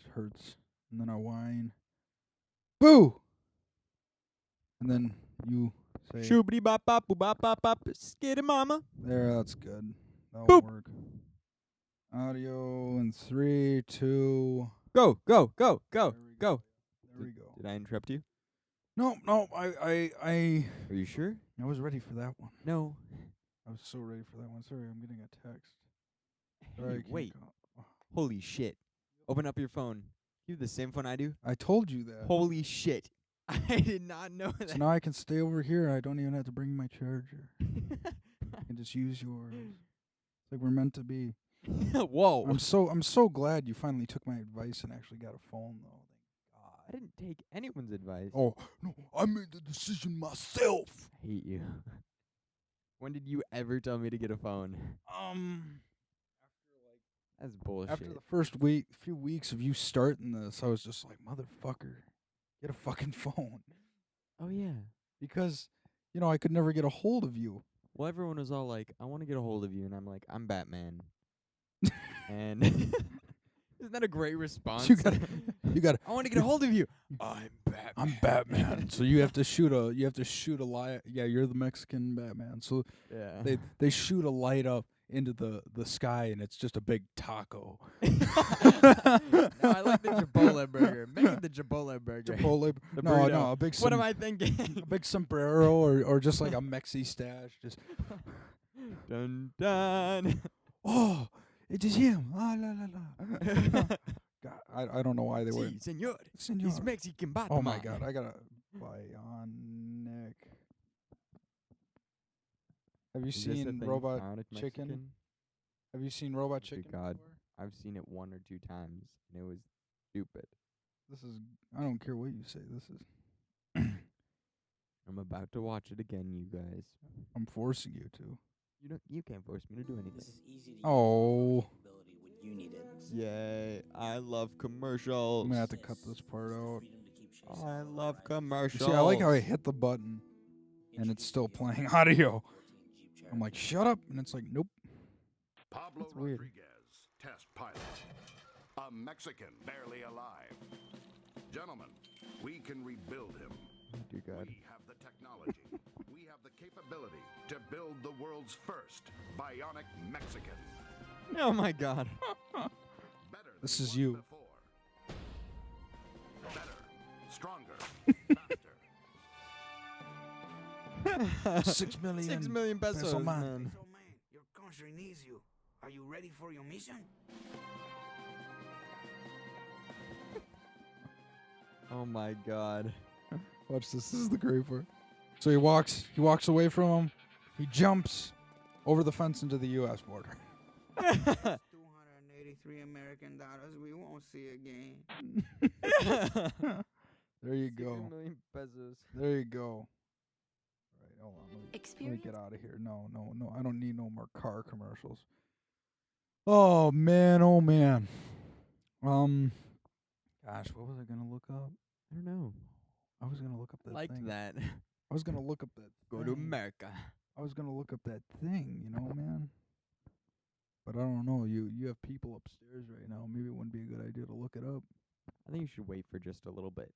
This hurts. And then I whine. Boo! And then you say, Shoobity bop bop boo bop bop bop. Skitty mama. there, that's good. That'll Boop. work. Audio in 3, 2. Go, go, go, go, There we go. There we go. Did I interrupt you? No, I Are you sure? was ready for that one. No. I was so ready for that one. Sorry, I'm getting a text. Hey, Sorry, I can't wait. go. Holy shit. Open up your phone. You have the same phone I do? I told you that. Holy shit. I did not know that. So now I can stay over here. I don't even have to bring my charger. I can just use yours. It's like we're meant to be. Whoa. I'm so glad you finally took my advice and actually got a phone though. I didn't take anyone's advice. Oh no, I made the decision myself. I hate you. When did you ever tell me to get a phone? That's bullshit. After the first few weeks of you starting this, I was just like, motherfucker, get a fucking phone. Oh yeah. Because, I could never get a hold of you. Well, everyone was all like, I want to get a hold of you. And I'm like, I'm Batman. And isn't that a great response? You got I want to get a hold of you. I'm Batman. I'm Batman. So you have to shoot a light. Yeah, you're the Mexican Batman. So Yeah. they shoot a light up into the sky and it's just a big taco. No, I like the Chipotle burger. Make it the Chipotle burger. Chipotle. The No, burrito. a big What am I thinking? a big sombrero or just like a Mexi stash. Just Dun dun. oh, it is him. Ah la la la. God, I don't know why they were. Si, senor. Senor. He's Mexican Batman. Oh my God, I gotta bionic. Have you Is this a seen thing, Robot Bionic Chicken? Mexican? Have you seen Robot Dear Chicken? God. before? I've seen it 1 or 2 times, and it was stupid. This is. I don't care what you say. This is. I'm about to watch it again, you guys. I'm forcing you to. You can't force me to do anything. Oh. Yay! I love commercials. I'm gonna have to cut this part out. I love You commercials. see, I like how I hit the button, and it's still playing audio. I'm like, shut up, and it's like, nope. Pablo That's weird. Rodriguez, test pilot. A Mexican barely alive. Gentlemen, we can rebuild him. Dear God. We have the technology. We have the capability to build the world's first bionic Mexican. Oh my God. Better This than is one you. Before. Better, stronger, faster. 6 million. 6 million pesos, peso man. man. So man, your country needs you. Are you ready for your mission? Oh my God. Watch this. This is the great part. So he walks away from him. He jumps over the fence into the U.S. border. 283 American dollars we won't see again. There you 6 go. million pesos. There you go. All right, hold on. Let me Experience. get out of here. No. I don't need no more car commercials. Oh man. Gosh, what was I gonna look up? I don't know. I was gonna look up that Liked thing. that. I was gonna look up that. Go to thing. America. I was gonna look up that thing, man. But I don't know. You have people upstairs right now. Maybe it wouldn't be a good idea to look it up. I think you should wait for just a little bit.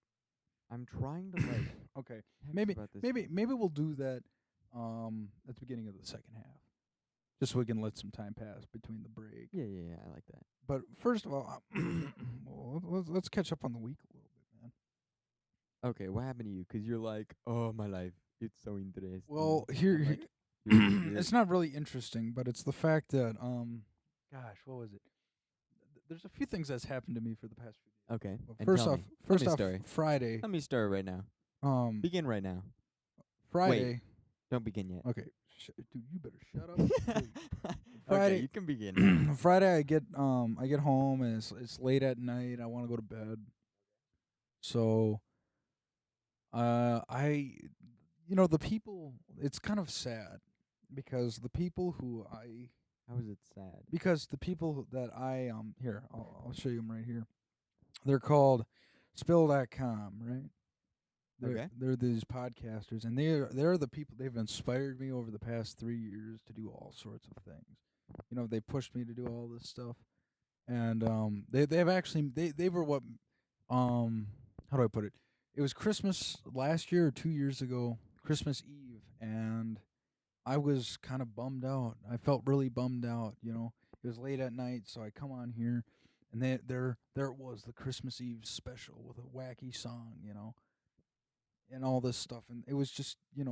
I'm trying to like. Okay. text Maybe about this. maybe we'll do that at the beginning of the second half. Just so we can let some time pass between the break. Yeah, I like that. But first of all, well, let's catch up on the week a little bit, man. Okay, what happened to you? 'Cause you're like, oh my life, it's so interesting. Well, I'm here like, you're- it's not really interesting, but it's the fact that gosh, what was it? There's a few things that's happened to me for the past few days. okay. Well, and first tell off, me. Tell me a story. Friday. Let me start right now. Begin right now. Friday. Don't begin yet. Okay, dude, you better shut up. Dude. Okay, Friday- you can begin. Friday, I get home and it's late at night. I want to go to bed. So, the people. It's kind of sad because the people who How is it sad? because the people that here I'll show you them right here. They're called Spill.com, right? Okay. They're these podcasters, and they're the people. They've inspired me over the past 3 years to do all sorts of things. They pushed me to do all this stuff, and they've actually they were what how do I put it? It was Christmas last year or 2 years ago, Christmas Eve, and I was kind of bummed out. I felt really bummed out. It was late at night, so I come on here, and there it was, the Christmas Eve special with a wacky song, and all this stuff, and it was just, it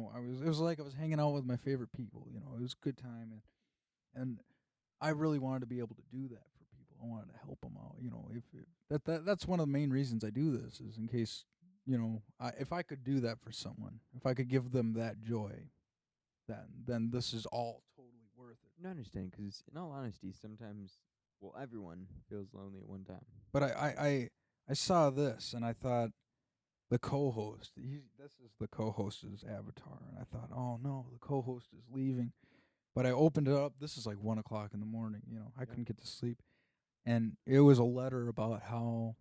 was like I was hanging out with my favorite people. It was a good time, and I really wanted to be able to do that for people. I wanted to help them out. If that's one of the main reasons I do this, is in case, if I could do that for someone, if I could give them that joy, then this is all totally worth it. No, I understand, because in all honesty, sometimes, well, everyone feels lonely at one time. But I saw this, and I thought, the co-host, this is the co-host's avatar, and I thought, oh no, the co-host is leaving. But I opened it up. This is like 1 o'clock in the morning. I couldn't get to sleep, and it was a letter about how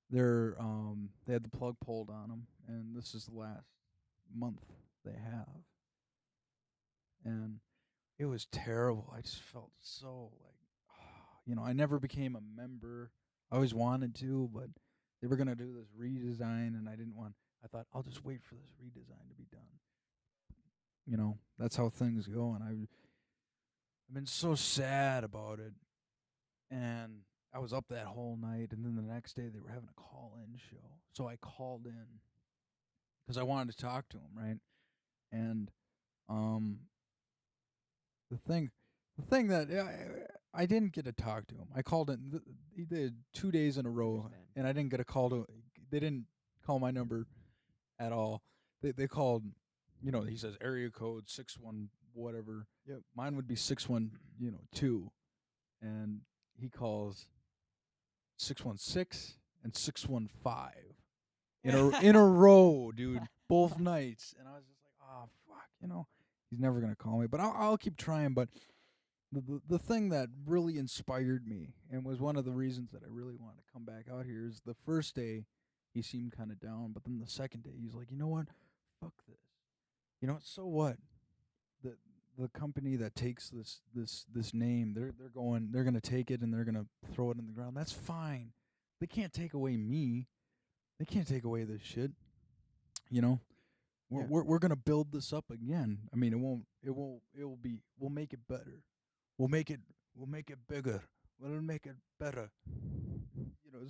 they had the plug pulled on them, and this is the last month they have, and it was terrible. I just felt so like, I never became a member. I always wanted to, but they were gonna do this redesign, and I didn't want. I thought, I'll just wait for this redesign to be done. That's how things go, and I've been so sad about it, and I was up that whole night, and then the next day they were having a call-in show, so I called in because I wanted to talk to him, right? And um, the thing, that I didn't get to talk to him. I called in. He did 2 days in a row, Understand. and I didn't get a call to. They didn't call my number at all. They called. He says area code 61 whatever. Yep. Mine would be 612, and he calls 616 and 615 in a row, dude, both nights. And I was just like, oh fuck, he's never gonna call me, but I'll keep trying. But the thing that really inspired me, and was one of the reasons that I really wanted to come back out here, is the first day he seemed kind of down, but then the second day he's like, you know what, fuck this, so what, the the company that takes this name, they're gonna take it and they're gonna throw it in the ground. That's fine. They can't take away me. They can't take away this shit. You know, Yeah. we're gonna build this up again. I mean, we'll make it better. We'll make it bigger. We'll make it better.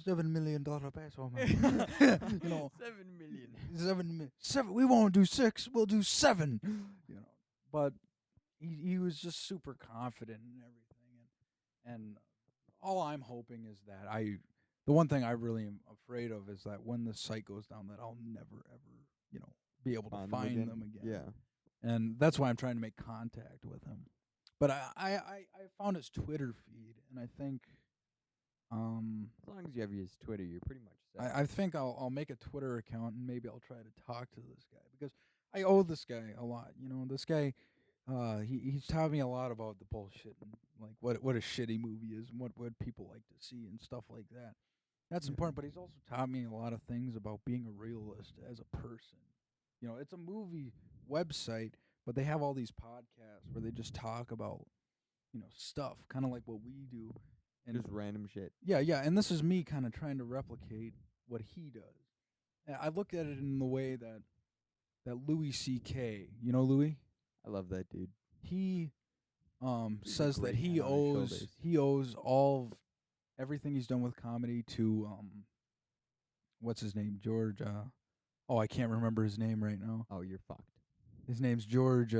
$7 million peso, man. 7 million. Seven. We won't do six. We'll do seven. But he was just super confident in everything, and all I'm hoping is that the one thing I really am afraid of is that when the site goes down, that I'll never ever be able to find them again. Yeah. And that's why I'm trying to make contact with him. But I found his Twitter feed, and I think As long as you have his Twitter, you're pretty much set. I think I'll make a Twitter account, and maybe I'll try to talk to this guy, because I owe this guy a lot. This guy, he's taught me a lot about the bullshit, and like what a shitty movie is, and what people like to see and stuff like that. That's Yeah. important, but he's also taught me a lot of things about being a realist as a person. It's a movie website, but they have all these podcasts where they just talk about stuff, kind of like what we do. And Just random shit. yeah, and this is me kind of trying to replicate what he does. And I looked at it in the way that Louis C.K., Louis, I love that dude. he He's a says that great he head on his owes shoulders. all of everything he's done with comedy to what's his name, George. I can't remember his name right now. Oh, you're fucked. His name's George.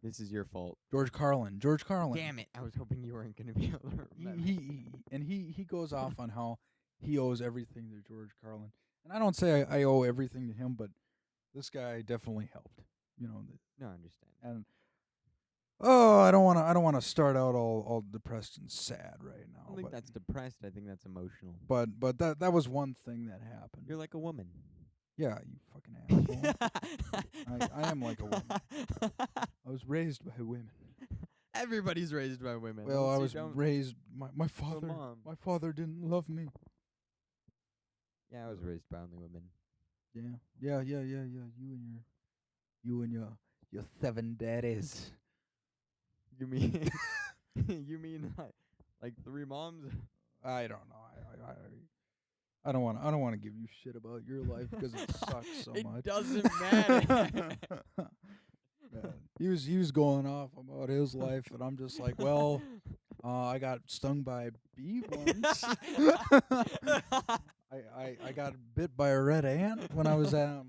This is your fault. George Carlin. George Carlin. Damn it! I was hoping you weren't gonna be able to remember. He goes off on how he owes everything to George Carlin, and I don't say I owe everything to him, but this guy definitely helped. No, I understand. And I don't want to start out all depressed and sad right now. I don't think that's depressed. I think that's emotional. but that was one thing that happened. You're like a woman. Yeah, you fucking asshole. I am like a woman. I was raised by women. Everybody's raised by women. Well, I unless was you don't- raised. My father. mom. My father didn't love me. Yeah, I was raised by only women. Yeah. You and your 7 daddies. You mean you mean like 3 moms? I don't know. I don't want. I don't want to give you shit about your life because it sucks so It much. doesn't matter. Man, he was going off about his life, and I'm just like, well, I got stung by a bee once. I got bit by a red ant when I was I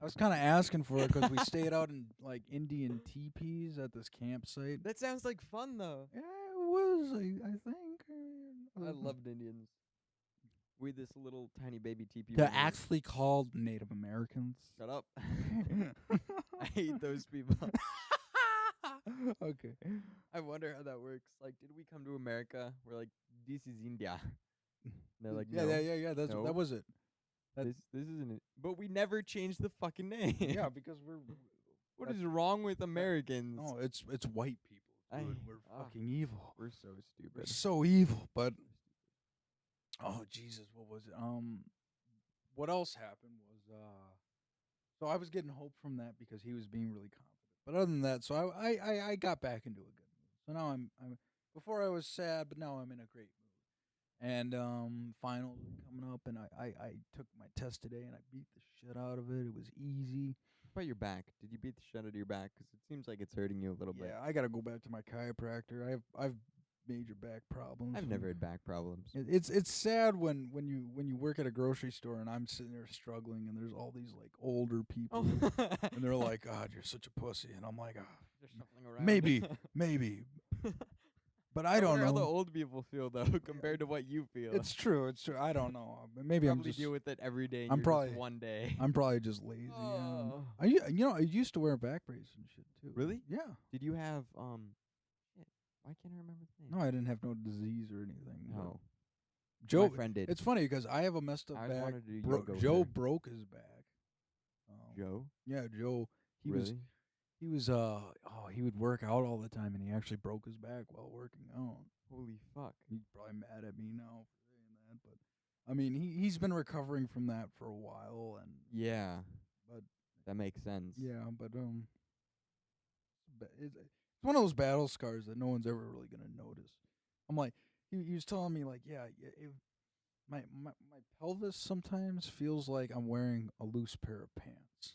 was kind of asking for it because we stayed out in like Indian teepees at this campsite. That sounds like fun, though. Yeah, it was. I think. I loved Indians. We this little tiny baby teepee. They're actually called Native Americans. Shut up. I hate those people. Okay. I wonder how that works. Like, did we come to America? We're like, this is India. They're like, Yeah, no, yeah. That no. was it. This isn't it. But we never changed the fucking name. Yeah, because we're. What is wrong with Americans? No, it's white people. Dude. We're fucking evil. We're so We're stupid. so evil. But oh Jesus, what was it? What else happened was so I was getting hope from that because he was being really confident. But other than that, so I got back into a good mood. So now I'm before I was sad, but now I'm in a great mood. And finals are coming up, and I took my test today, and I beat the shit out of it. It was easy. What about your back? Did you beat the shit out of your back? 'Cause it seems like it's hurting you a little bit. Yeah, I gotta go back to my chiropractor. I've major back problems. I've never had back problems. It's sad when you work at a grocery store and I'm sitting there struggling and there's all these like older people and they're like, God, you're such a pussy, and I'm like, Just shuffling around. maybe, but I don't wonder how the know. old people feel though, compared to what you feel. It's true. I don't know. Maybe I'm Probably just deal with it every day. And I'm you're probably- just one day. I'm probably just lazy. Oh. I used to wear a back brace and shit too. Really? Yeah. Did you have shit, why can't I remember the name? No, I didn't have no disease or anything. but No. Joe, My friend did. it's funny because I have a messed up I always back. wanted to do yoga with Joe her. broke his back. Joe? Yeah, Joe. He was he would work out all the time and he actually broke his back while working out. Holy fuck. He's probably mad at me now for saying that, but I mean he's been recovering from that for a while, and Yeah. but That makes sense. yeah, but it's one of those battle scars that no one's ever really gonna notice. I'm like he was telling me like my pelvis sometimes feels like I'm wearing a loose pair of pants.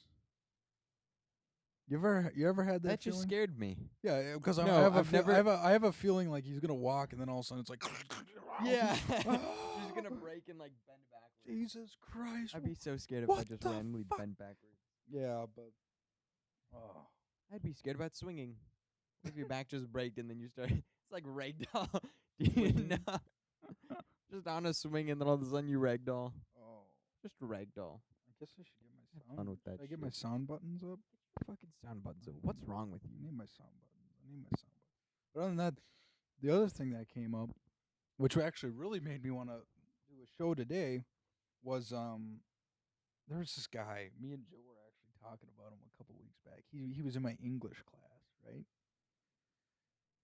You ever had that? That just feeling? scared me. Yeah, because I No, have I've never- I have a feeling like he's gonna walk and then all of a sudden it's like Yeah. Just gonna break and like bend backwards. Jesus Christ. I'd be so scared if I What just the randomly fuck? bent backwards. Yeah, but oh. I'd be scared about swinging. What if your back just break and then you start? It's like ragdoll. Do you know? Just on a swing and then all of a sudden you ragdoll. Oh. Just ragdoll. I guess I should get my Have sound. fun with that Should I get my shit. sound buttons up? Fucking sound buttons. What's wrong with I you? need my sound buttons. But other than that, the other thing that came up, which actually really made me want to do a show today, was there was this guy. Me and Joe were actually talking about him a couple weeks back. He was in my English class, right?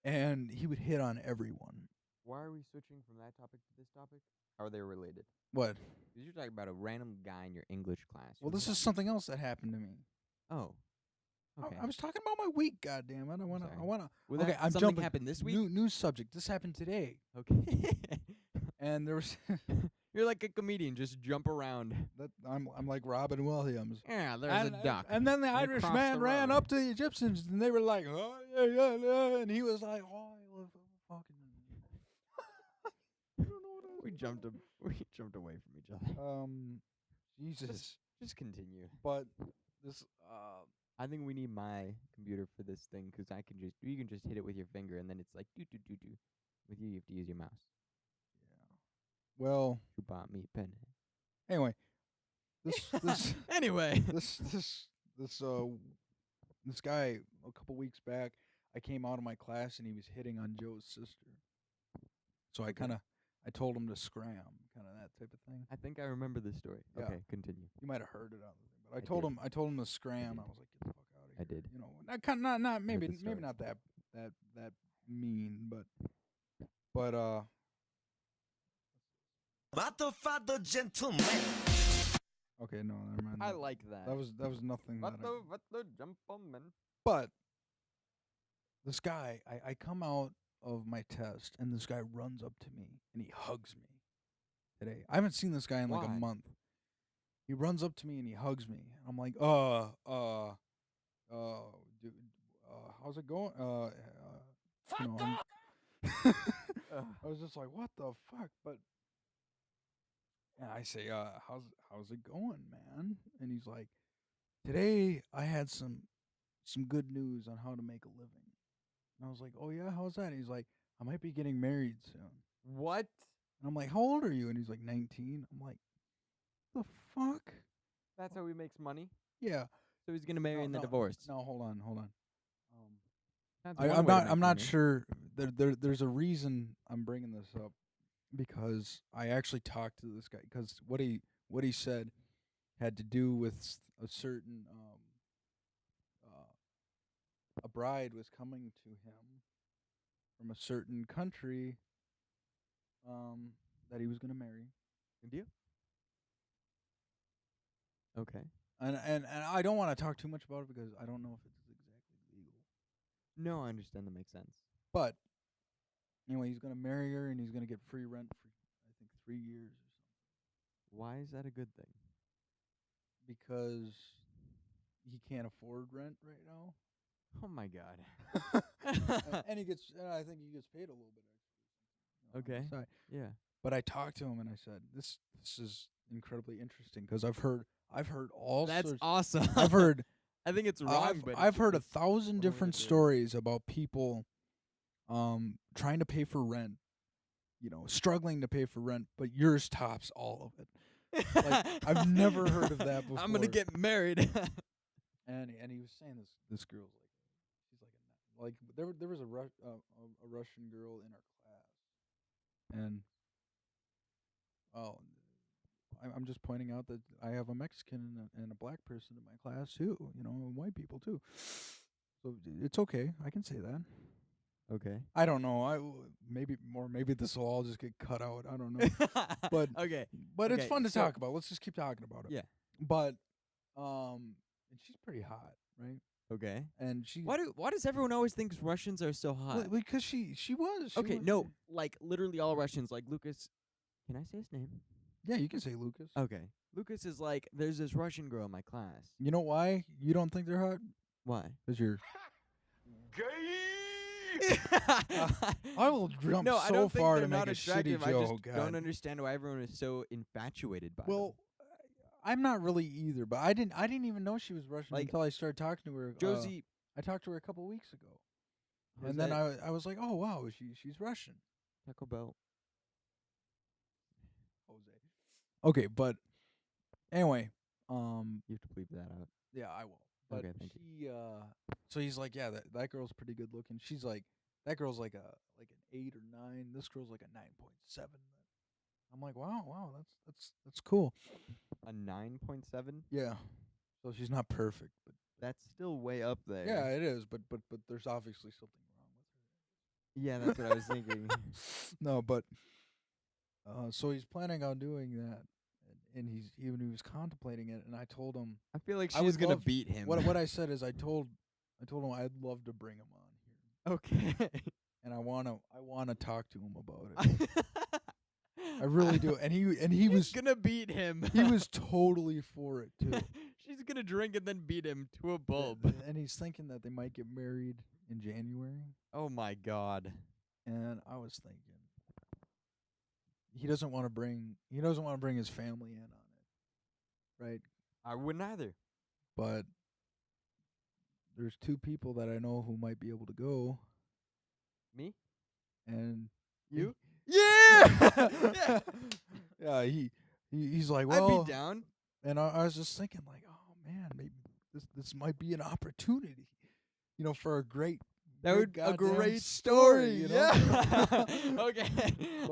And he would hit on everyone. Why are we switching from that topic to this topic? How are they related? What? Because you're talking about a random guy in your English class. Well, who this hit is on something else that happened to me. you. Oh. Okay. I was talking about my week. Goddamn it! I wanna. Well, Okay, that- I'm something jumping. happened this week. New subject. This happened today, Okay. and there was You're like a comedian, just jump around. that I'm like Robin Williams. Yeah, there's a duck. And then the You Irish cross man the ran road. up to the Egyptians, and they were like, "Oh yeah," and he was like, "Oh, I love fucking." I don't know what I we jumped away from each other. Jesus. Just continue. But this, I think we need my computer for this thing 'cause you can just hit it with your finger and then it's like do do do do. With you have to use your mouse. well, You bought me pen. anyway, this Anyway. this guy a couple weeks back, I came out of my class and he was hitting on Joe's sister. So I told him to scram, kind of that type of thing. I think I remember this story. Yeah. Okay, continue. You might have heard it on the thing, but I I told him to scram. I was like, get the fuck out of here. I did. You know, not maybe the story. not that mean, but What the father gentleman? okay, no, never mind. I like that. that was nothing. What that the gentleman? But this guy, I come out of my test, and this guy runs up to me and he hugs me today. I haven't seen this guy in like a Why? month. He runs up to me and he hugs me. I'm like, dude, how's it going? you know, I'm- I was just like, what the fuck? But and I say, how's it going, man? And he's like, today I had some good news on how to make a living. And I was like, oh yeah, how's that? And he's like, I might be getting married soon. What? And I'm like, how old are you? And he's like, 19. I'm like, the fuck? That's how he makes money. Yeah. So he's gonna marry No, in the no, divorce. No, hold on. That's I'm one way to not. make I'm not money. sure. There's a reason I'm bringing this up because I actually talked to this guy because what he said had to do with a certain a bride was coming to him from a certain country that he was going to marry. India. Okay. And I don't want to talk too much about it because I don't know if it's exactly legal. No, I understand. That makes sense. But anyway, he's going to marry her and he's going to get free rent for I think 3 years or something Why is that a good thing? because he can't afford rent right now. Oh my god. And he gets and I think he gets paid a little bit extra. Okay. On the side. Yeah. But I talked to him and I said, "This is incredibly interesting because I've heard all That's sorts. awesome. I've heard I think it's wrong, but I've heard it's 1,000 one way to different do it. stories about people trying to pay for rent, struggling to pay for rent, but yours tops all of it. Like, I've never heard of that before. I'm gonna get married. And he was saying this girl's like she's like there was a Russian girl in our class, and I'm just pointing out that I have a Mexican and a black person in my class too, and white people too. So it's okay. I can say that. Okay. I don't know. Maybe this will all just get cut out. I don't know. But okay. but it's Okay, fun to so- talk about. Let's just keep talking about it. Yeah. But and she's pretty hot, right? Okay. And she Why does everyone always think Russians are so hot? because she was. She Okay, was- no, like literally all Russians, like Lucas. Can I say his name? Yeah, you can say Lucas. Okay. Lucas is like, there's this Russian girl in my class. You know why you don't think they're hot? Why? Because you're. I I will jump no, I so don't think far they're to make not a attractive. shitty I joke. just don't understand why everyone is so infatuated by Well, I'm not really either, but I didn't even know she was Russian Like, until I started talking to her. them. Josie. I talked to her a couple weeks ago, was and then at I was like, oh wow, she's Russian. Taco Bell. Jose. Okay, but anyway, You have to bleep that out. yeah, I will. But Okay, thank you. so he's like, yeah, that girl's pretty good looking. She's like, that girl's like an 8 or 9. This girl's like a 9.7. I'm like, wow, that's cool. A 9.7. Yeah. So she's not perfect, but That's still way up there. yeah, it is. But there's obviously something wrong with her. Yeah, that's what I was thinking. No, but so he's planning on doing that, and he was contemplating it. And I told him I feel like I would she's gonna love- beat him. what I said is I told him I'd love to bring him on here, Okay. and I wanna talk to him about it. I really do. And he She's was gonna beat him. he was totally for it too. She's gonna drink and then beat him to a bulb. And he's thinking that they might get married in January. Oh my god. And I was thinking he doesn't want to bring his family in on it, right? I wouldn't either. But there's 2 people that I know who might be able to go, Me? and You? yeah, Yeah. yeah. He's like, well, I'd be down. and I was just thinking, like, oh man, maybe this might be an opportunity, for a great. That would goddamn a great story, story. Yeah. But- Okay.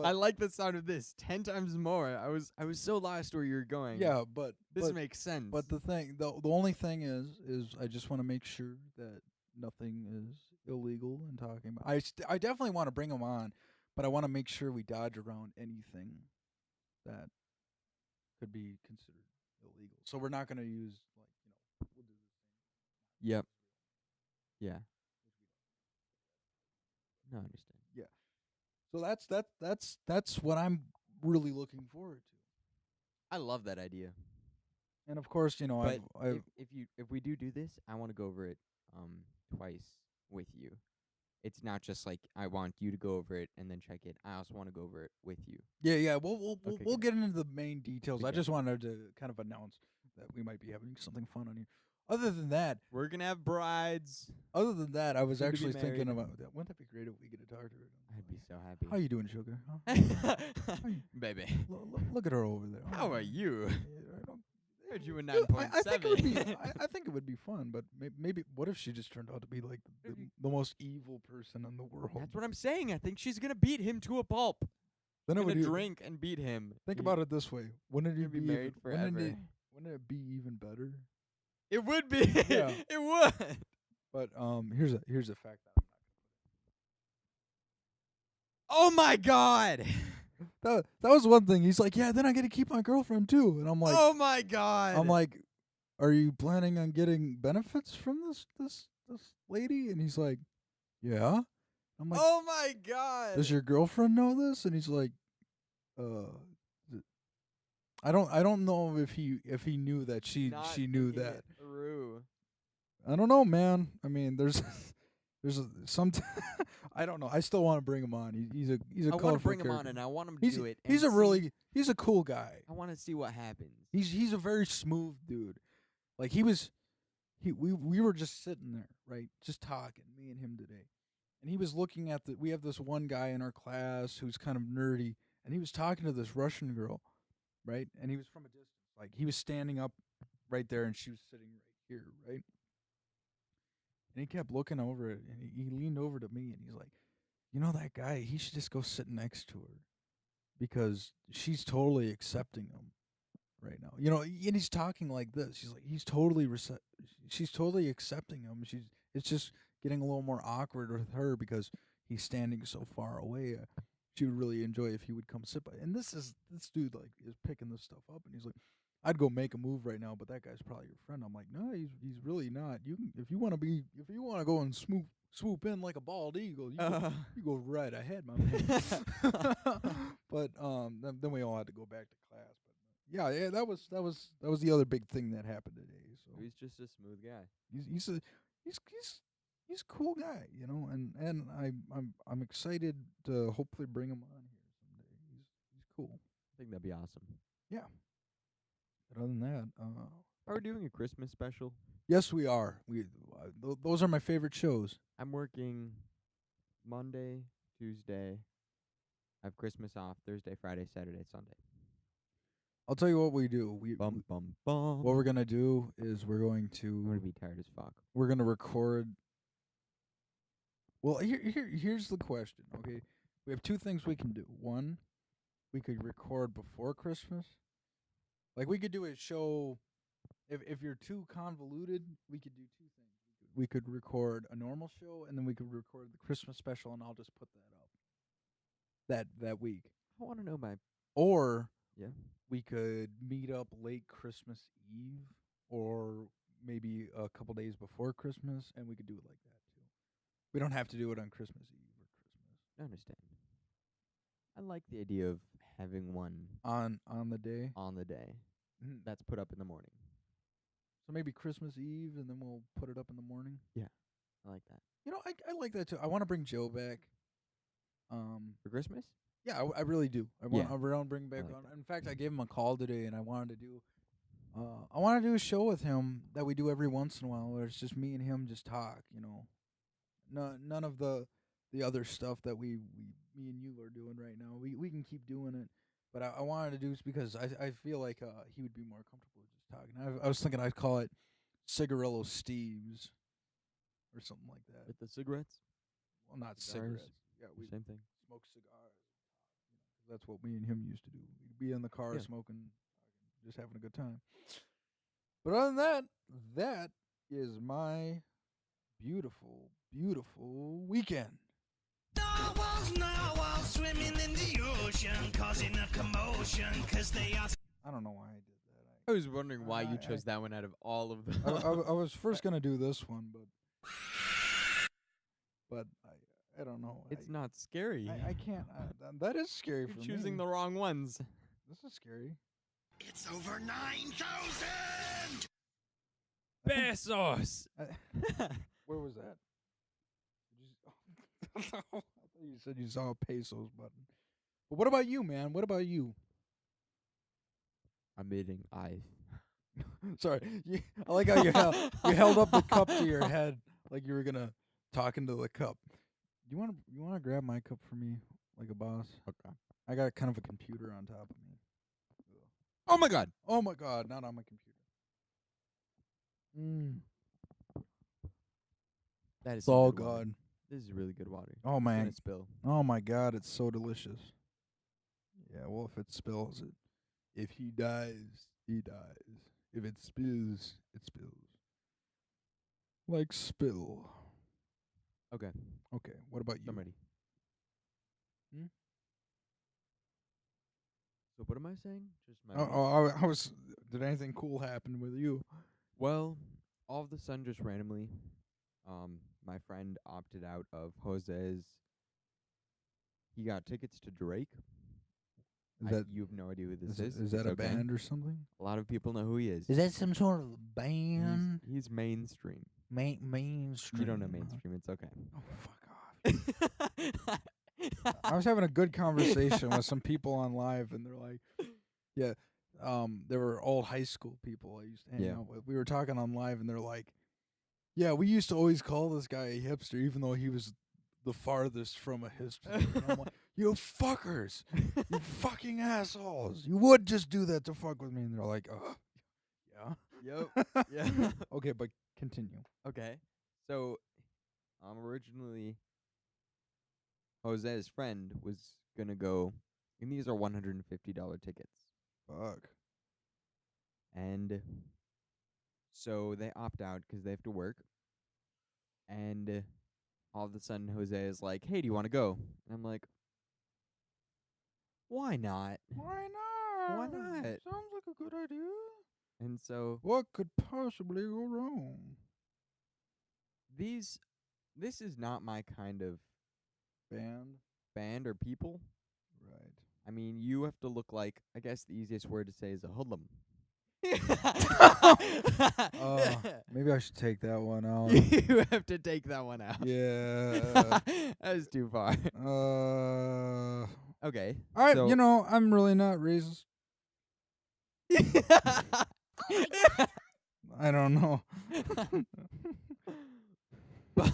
I like the sound of this 10 times more. I was so lost where you were going. Yeah, but This makes sense. But the only thing is I just want to make sure that nothing is illegal in talking about. I definitely want to bring them on, but I want to make sure we dodge around anything that could be considered illegal. So we're not going to use we'll do this thing. Yep. Yeah. No, I understand. Yeah. So that's what I'm really looking forward to. I love that idea. And of course, you know, But I've if we do this, I want to go over it twice with you. It's not just like I want you to go over it and then check it. I also want to go over it with you. yeah, we'll Okay, we'll good. get into the main details. I Okay. just wanted to kind of announce that we might be having something fun on here. Other than that, We're gonna have brides. I was Soon to be actually thinking married. about that. Wouldn't that be great if we get to talk to her? I'd be so happy. How you doing, sugar? Huh? Baby, Look at her over there. how are you? I don't- Heard you were Yeah, I think it would be. 9.7. I think it would be fun, but maybe what if she just turned out to be like the most evil person in the world? That's what I'm saying. I think she's gonna beat him to a pulp. Then it Gonna would. drink and beat him. Think about it this way: wouldn't You're it gonna be be married forever. Wouldn't it be even better? It would be. Yeah. It would. But here's a fact that Oh my god. that was one thing. He's like, yeah, then I get to keep my girlfriend too, and I'm like, Oh my god. I'm like, are you planning on getting benefits from this lady? And he's like, yeah. I'm like, oh my god. does your girlfriend know this? And he's like, I don't know if he knew that she knew thinking that. it through. I don't know, man. I mean, there's some I don't know. I still want to bring him on. He's a I colorful want to bring him on, character. and I want him to He's do it. he's and a see- really he's a cool guy. I want to see what happens. He's a very smooth dude. Like we were just sitting there, right? Just talking, me and him today. And he was looking at we have this one guy in our class who's kind of nerdy, and he was talking to this Russian girl, right? And he was from a distance. Like he was standing up right there and she was sitting right here, right? And he kept looking over it, and he leaned over to me and he's like, "You know that guy, he should just go sit next to her because she's totally accepting him right now." You know, and he's talking like this. He's totally she's totally accepting him. It's just getting a little more awkward with her because he's standing so far away. She would really enjoy if he would come sit by. And this dude like is picking this stuff up, and he's like, "I'd go make a move right now, but that guy's probably your friend." I'm like, "No, he's really not. You can if you want to go and swoop in like a bald eagle, you go right ahead, my man." But then we all had to go back to class. But yeah, that was the other big thing that happened today. So He's just a smooth guy. he's a cool guy, you know, and I'm excited to hopefully bring him on here someday. He's cool. I think that'd be awesome. Yeah. But other than that, Are we doing a Christmas special? yes, we are. Those are my favorite shows. I'm working Monday, Tuesday. I have Christmas off Thursday, Friday, Saturday, Sunday. I'll tell you what we do. Bum bum bum. What we're gonna do is I'm gonna be tired as fuck. we're gonna record. Well, here's the question. Okay, we have two things we can do. One, we could record before Christmas. Like we could do a show. If you're too convoluted, we could do two things. We could record a normal show, and then we could record the Christmas special, and I'll just put that up that week. I want to know my. Or Yeah. we could meet up late Christmas Eve, or maybe a couple days before Christmas, and we could do it like that too. We don't have to do it on Christmas Eve or Christmas. I understand. I like the idea of having one On the day. on the day Mhm. that's put up in the morning. So maybe Christmas Eve, and then we'll put it up in the morning. I like that. You know, I like that too. I want to bring Joe back. For Christmas? Yeah, I really do. I Yeah. want to bring back. like on. In fact, I gave him a call today, and I wanted to do. I want to do a show with him that we do every once in a while, where it's just me and him just talk. You know, none of the other stuff that me and you are doing right now. We can keep doing it, but I wanted to do this because I feel like he would be more comfortable just talking. I was thinking I'd call it Cigarillo Steve's or something like that. With the cigarettes? Well, not Cigars? cigarettes. Yeah, we Same thing. smoke cigars. That's what me and him used to do. We'd be in the car Yeah. smoking, just having a good time. But other than that, that is my beautiful, beautiful weekend. Narwhals swimming in the ocean, causing a commotion, 'cause they are I don't know why I did that. I was wondering why you I- chose that one out of all of them. I was first gonna do this one, but I don't know. It's not scary. I can't. That is scary You're for choosing me. the wrong ones. This is scary. It's over 9,000! Pesos. Where was that? I thought you said you saw a pesos button. But what about you, man? What about you? I'm eating ice. Sorry, I like how you held up the cup to your head like you were gonna talk into the cup. You wanna grab my cup for me like a boss? Okay. I got kind of a computer on top of me. Oh my god. Oh my god, not on my computer. That is It's some all good water. good. This is really good water. Oh It's man. gonna spill. Oh my god, it's so delicious. Yeah, well, if it spills, if he dies, he dies. If it spills, it spills. Like spill. Okay. Okay, what about you? I'm ready. Hmm? So what am I saying? Just my. I was. Did anything cool happen with you? Well, all of the sudden, just randomly, my friend opted out of Jose's. He got tickets to Drake. You have no idea who this is. Is that It's a okay. band or something? A lot of people know who he is. Is that some sort of band? He's mainstream. Mainstream. You don't know mainstream. It's okay. Oh, fuck off. I was having a good conversation with some people on live, and they're like, yeah, they were old high school people I used to hang out with. We were talking on live, and they're like, yeah, we used to always call this guy a hipster, even though he was the farthest from a hipster. And I'm like, you fuckers, you fucking assholes. You would just do that to fuck with me. And they're like, yeah. Yep. Yeah. Okay, but continue. Okay. So, originally, Jose's friend was gonna go, and these are $150 tickets. Fuck. And so they opt out because they have to work. And all of a sudden, Jose is like, "Hey, do you want to go?" And I'm like, "Why not?" Why not? Why not? Sounds like a good idea. And so What could possibly go wrong? this is not my kind of band or people. Right. I mean, you have to look like, I guess the easiest word to say is a hoodlum. Maybe I should take that one out. You have to take that one out. Yeah. That was too far. Okay. So I'm really not racist. I don't know. But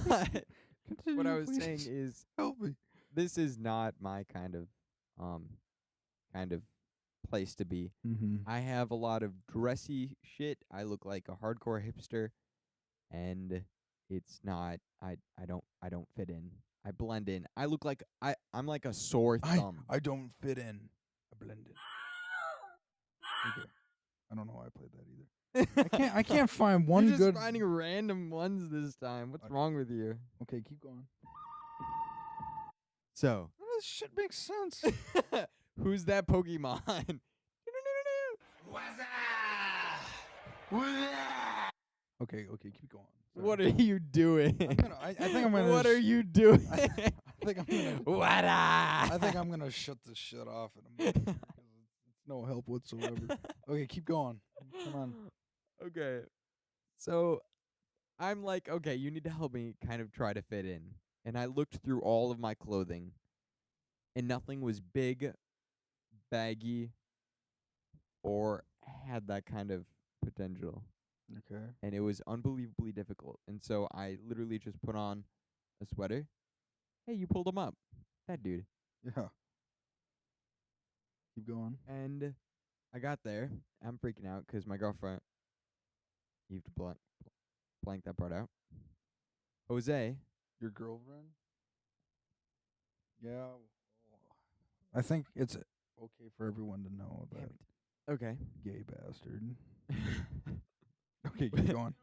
Continue, what I was please. saying is, Help me. this is not my kind of place to be. Mm-hmm. I have a lot of dressy shit. I look like a hardcore hipster, and it's not. I don't fit in. I blend in. I look like I'm like a sore thumb. I don't fit in. I blend in. Okay. I don't know why I played that either. I can't find one You're just good. finding random ones this time. What's wrong with you? Okay, keep going. So, This shit makes sense. who's that Pokemon? Okay, keep going. Sorry. What are you doing? I think I'm gonna. What are you doing? I think I'm gonna. What? I think I'm gonna shut this shit off in a minute because it's no help whatsoever. Okay, keep going. Come on. Okay. So I'm like, okay, you need to help me kind of try to fit in. And I looked through all of my clothing, and nothing was big, baggy, or had that kind of potential. Okay. And it was unbelievably difficult. And so I literally just put on a sweater. Hey, you pulled him up. That dude. Yeah. Keep going. And I got there. I'm freaking out 'cause my girlfriend. You have to blank that part out. Jose. Your girlfriend? Yeah. I think it's okay for everyone to know that Okay. gay bastard. Okay, keep going.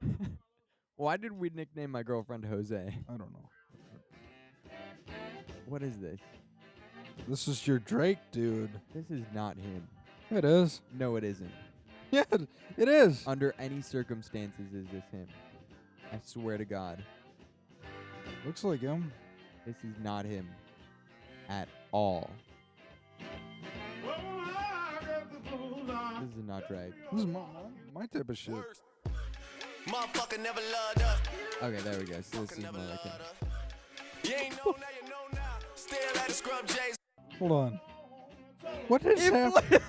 Why did we nickname my girlfriend Jose? I don't know. What is this? This is your Drake, dude. This is not him. It is. No, it isn't. Yeah, it is. Under any circumstances is this him. I swear to God. Looks like him. This is not him at all. This is not drag. This is my type of shit. Motherfucker never loved us. Okay, there we go. So this is more like him. You ain't know, now you know now. Still at the scrub J's. Hold on. What just happened?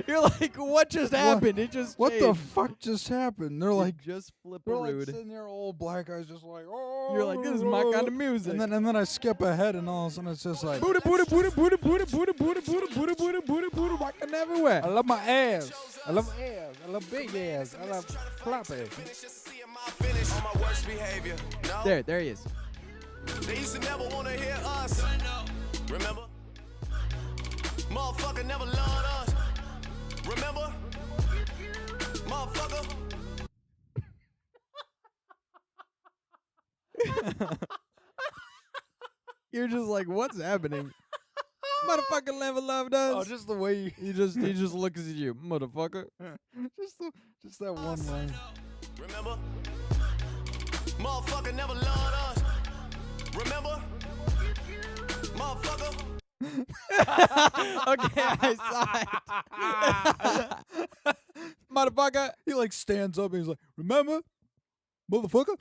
You're like, what just happened? It just What the changed. fuck just happened? They're You like, just flip a they're like rude. sitting there, old black guys, just like, oh. You're like, this is my kind of music. And then I skip ahead, and all of a sudden it's just like, booty, booty, booty, booty, booty, booty, booty, booty, booty, booty, booty, booty, rocking everywhere. I love my ass. I love ass. I love big ass. I love floppy. Finish just to see my finish on my worst behavior. No, There he is. they used to never want to hear us. Remember? Motherfucker never loved us. Remember? Motherfucker. You're just like, what's happening? Motherfucker never loved us. Oh, just the way you, he just looks at you, motherfucker. just that one line. Remember? Motherfucker never loved us. Remember? Motherfucker. Okay, I saw it. Motherfucker. He like stands up and he's like, remember, motherfucker.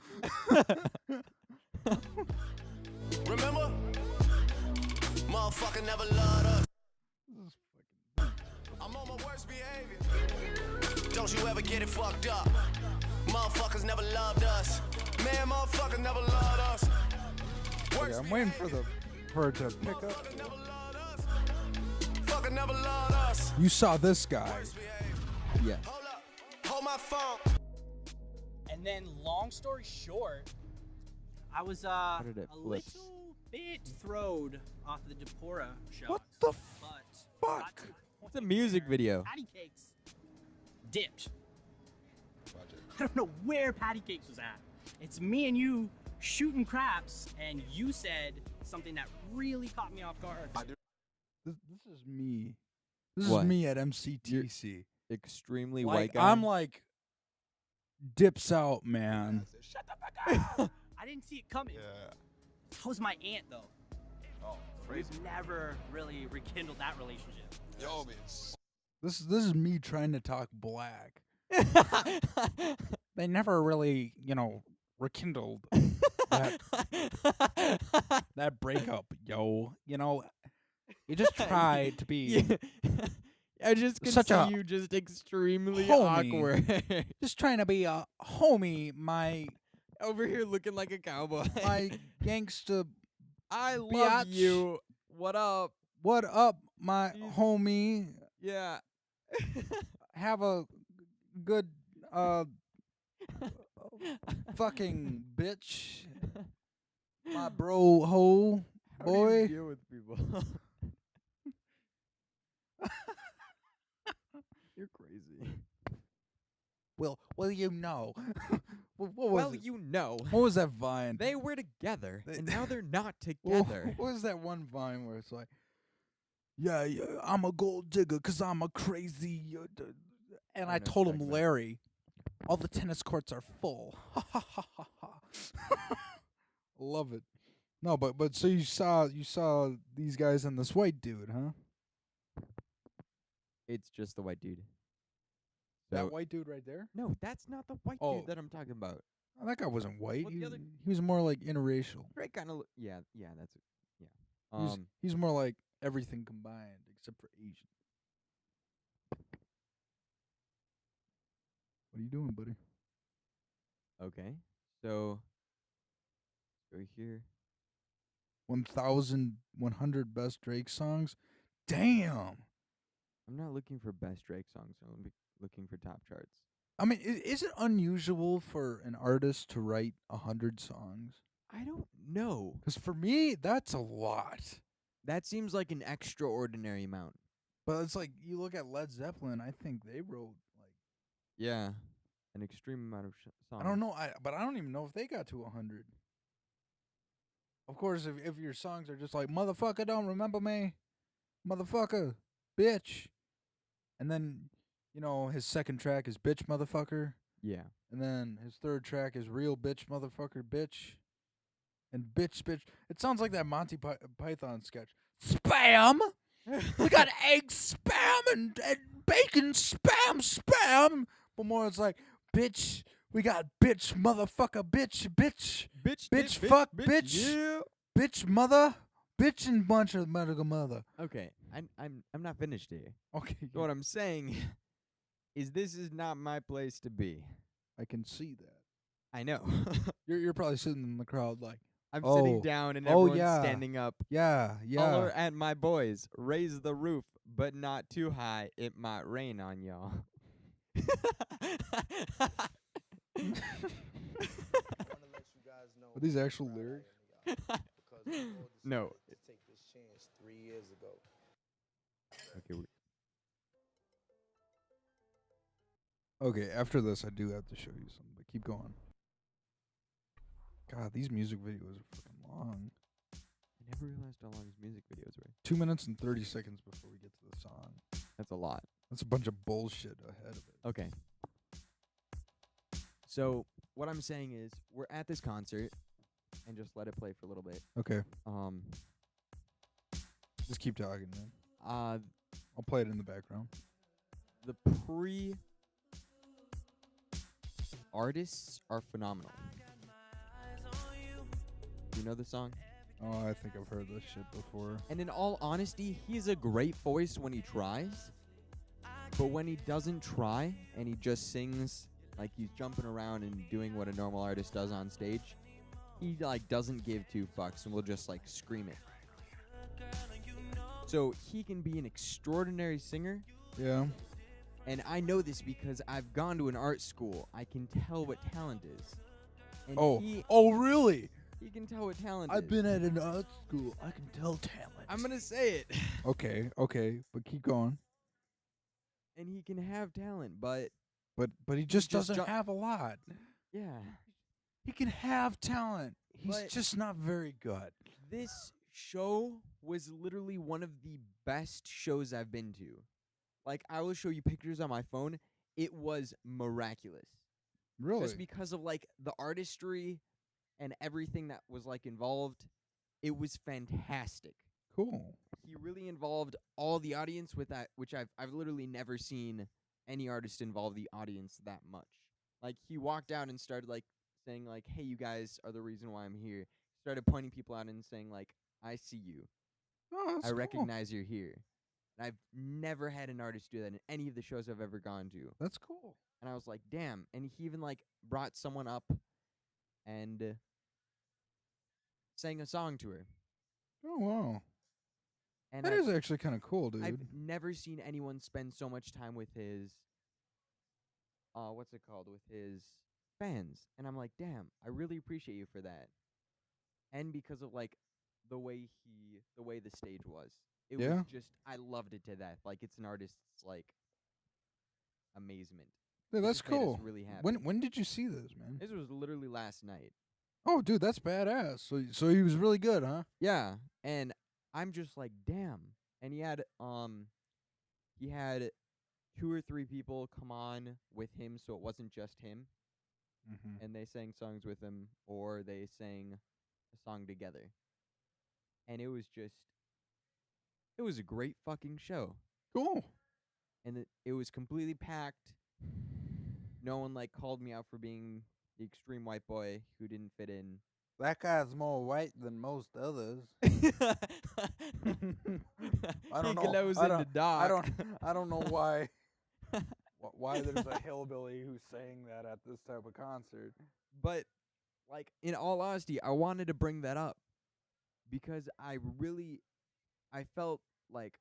Remember? Motherfucker never loved us. I'm on my worst behavior. Don't you ever get it fucked up. Motherfuckers never loved us. Man, motherfuckers never loved us. Okay, I'm waiting for it to pick up. Motherfuckers never loved us. Fucker never loved us. You saw this guy. Worst behavior. Yes. Hold up. Hold my phone. And then, long story short, I was did it a flip? little bit throwed off the Depora shot. What the but fuck? got to the It's a point music where video. Patty Cakes dipped. I don't know where Patty Cakes was at. It's me and you shooting craps, and you said something that really caught me off guard. This is me. This What? is me at MCTC. Extremely Like, white guy. I'm like, dips out, man. Shut the fuck up! I didn't see it coming. That was my aunt, though. Oh, We've crazy. never really rekindled that relationship. Yo, man. This is me trying to talk black. They never really, rekindled that breakup, yo. You just tried to be I just can Such see a you just extremely homie. awkward. just trying to be a homie, my Over here looking like a cowboy. my gangsta. I love biatch. you. What up? What up, my Jeez. homie? Yeah. Have a good fucking bitch, my bro ho How do you boy. deal with people? You're crazy. Well, you know. what was Well, it? you know. What was that vine? They were together, They- and now they're not Well, together. what was that one vine where it's like, yeah, I'm a gold digger 'cause I'm a crazy. And I know told him, exactly. Larry, all the tennis courts are full. Ha ha ha ha ha. Love it. No, but so you saw these guys and this white dude, huh? It's just the white dude. That So- white dude right there? No, that's not the white Oh. dude that I'm talking about. Oh, that guy wasn't white. Well, the he, other- he was more like interracial. Right, kind of. Yeah, that's it. Yeah. He's more like everything combined except for Asian. What are you doing, buddy? Okay. So, go here. 1,100 best Drake songs? Damn. I'm not looking for best Drake songs. I'm looking for top charts. I mean, is it unusual for an artist to write 100 songs? I don't know. Because for me, that's a lot. That seems like an extraordinary amount. But it's like, you look at Led Zeppelin, I think they wrote, like, Yeah, an extreme amount of songs. I don't know, but I don't even know if they got to 100. Of course, if your songs are just like, motherfucker, don't remember me, motherfucker, bitch. And then, his second track is bitch, motherfucker. Yeah. And then his third track is real bitch, motherfucker, bitch. and bitch, bitch. It sounds like that Monty Python sketch. Spam. We got egg spam and bacon spam spam. But more, it's like bitch. We got bitch, motherfucker, bitch, bitch, fuck, bitch, Yeah. bitch, mother, bitch, and bunch of medical mother. Okay, I'm not finished here. Okay, So what I'm saying is this is not my place to be. I can see that. I know. You're probably sitting in the crowd like, I'm oh, sitting down and oh, everyone's yeah. standing up. yeah, Holler yeah. at my boys. Raise the roof, but not too high. It might rain on y'all. Are these actual lyrics? No. Take this chance 3 years ago. Okay. Okay, after this, I do have to show you something, but keep going. God, these music videos are fucking long. I never realized how long his music videos were. 2 minutes and 30 seconds before we get to the song. That's a lot. That's a bunch of bullshit ahead of it. Okay. So what I'm saying is we're at this concert and just let it play for a little bit. Okay, Um just keep talking, man. uh I'll play it in the background. the artists are phenomenal. You know the song? Oh, I think I've heard this shit before. And in all honesty, he's a great voice when he tries. But when he doesn't try and he just sings like he's jumping around and doing what a normal artist does on stage, he like doesn't give two fucks and will just like scream it. So he can be an extraordinary singer, Yeah. and I know this because I've gone to an art school. I can tell what talent is. And Oh, he really? can tell what talent I've is. been at an art school. I can tell talent. I'm gonna say it. Okay, but keep going. And he can have talent, but But he just just doesn't have a lot. yeah. He can have talent. He's But- just not very good. This show was literally one of the best shows I've been to. Like, I will show you pictures on my phone. It was miraculous. Really? Just because of, like, the artistry and everything that was, like, involved. It was fantastic. Cool. He really involved all the audience with that, which I've literally never seen any artist involve the audience that much. Like, he walked out and started, like, saying, like, hey, you guys are the reason why I'm here. Started pointing people out and saying, like, I see you. Oh, that's I cool. recognize you're here. And I've never had an artist do that in any of the shows I've ever gone to. That's cool. And I was like, damn. And he even, like, brought someone up and sang a song to her. Oh, wow. And That is actually kind of cool, dude. I've never seen anyone spend so much time with his, what's it called, with his fans. And I'm like, damn, I really appreciate you for that. And because of, like, the way the stage was. It Yeah. was just, I loved it to death. Like, it's an artist's, like, amazement. Yeah, It that's just made us cool. really happy. When did you see this, man? This was literally last night. Oh, dude, that's badass. So he was really good, huh? Yeah, and I'm just like, damn. And he had 2 or 3 people come on with him, so it wasn't just him. Mm-hmm. And they sang songs with him, or they sang a song together. And it was a great fucking show. Cool. And it was completely packed. No one like called me out for being the extreme white boy who didn't fit in. That guy's more white than most others. I don't know. Glows I in don't- the dark. I don't know why why there's a hillbilly who's saying that at this type of concert. But, like, in all honesty, I wanted to bring that up because I felt, like,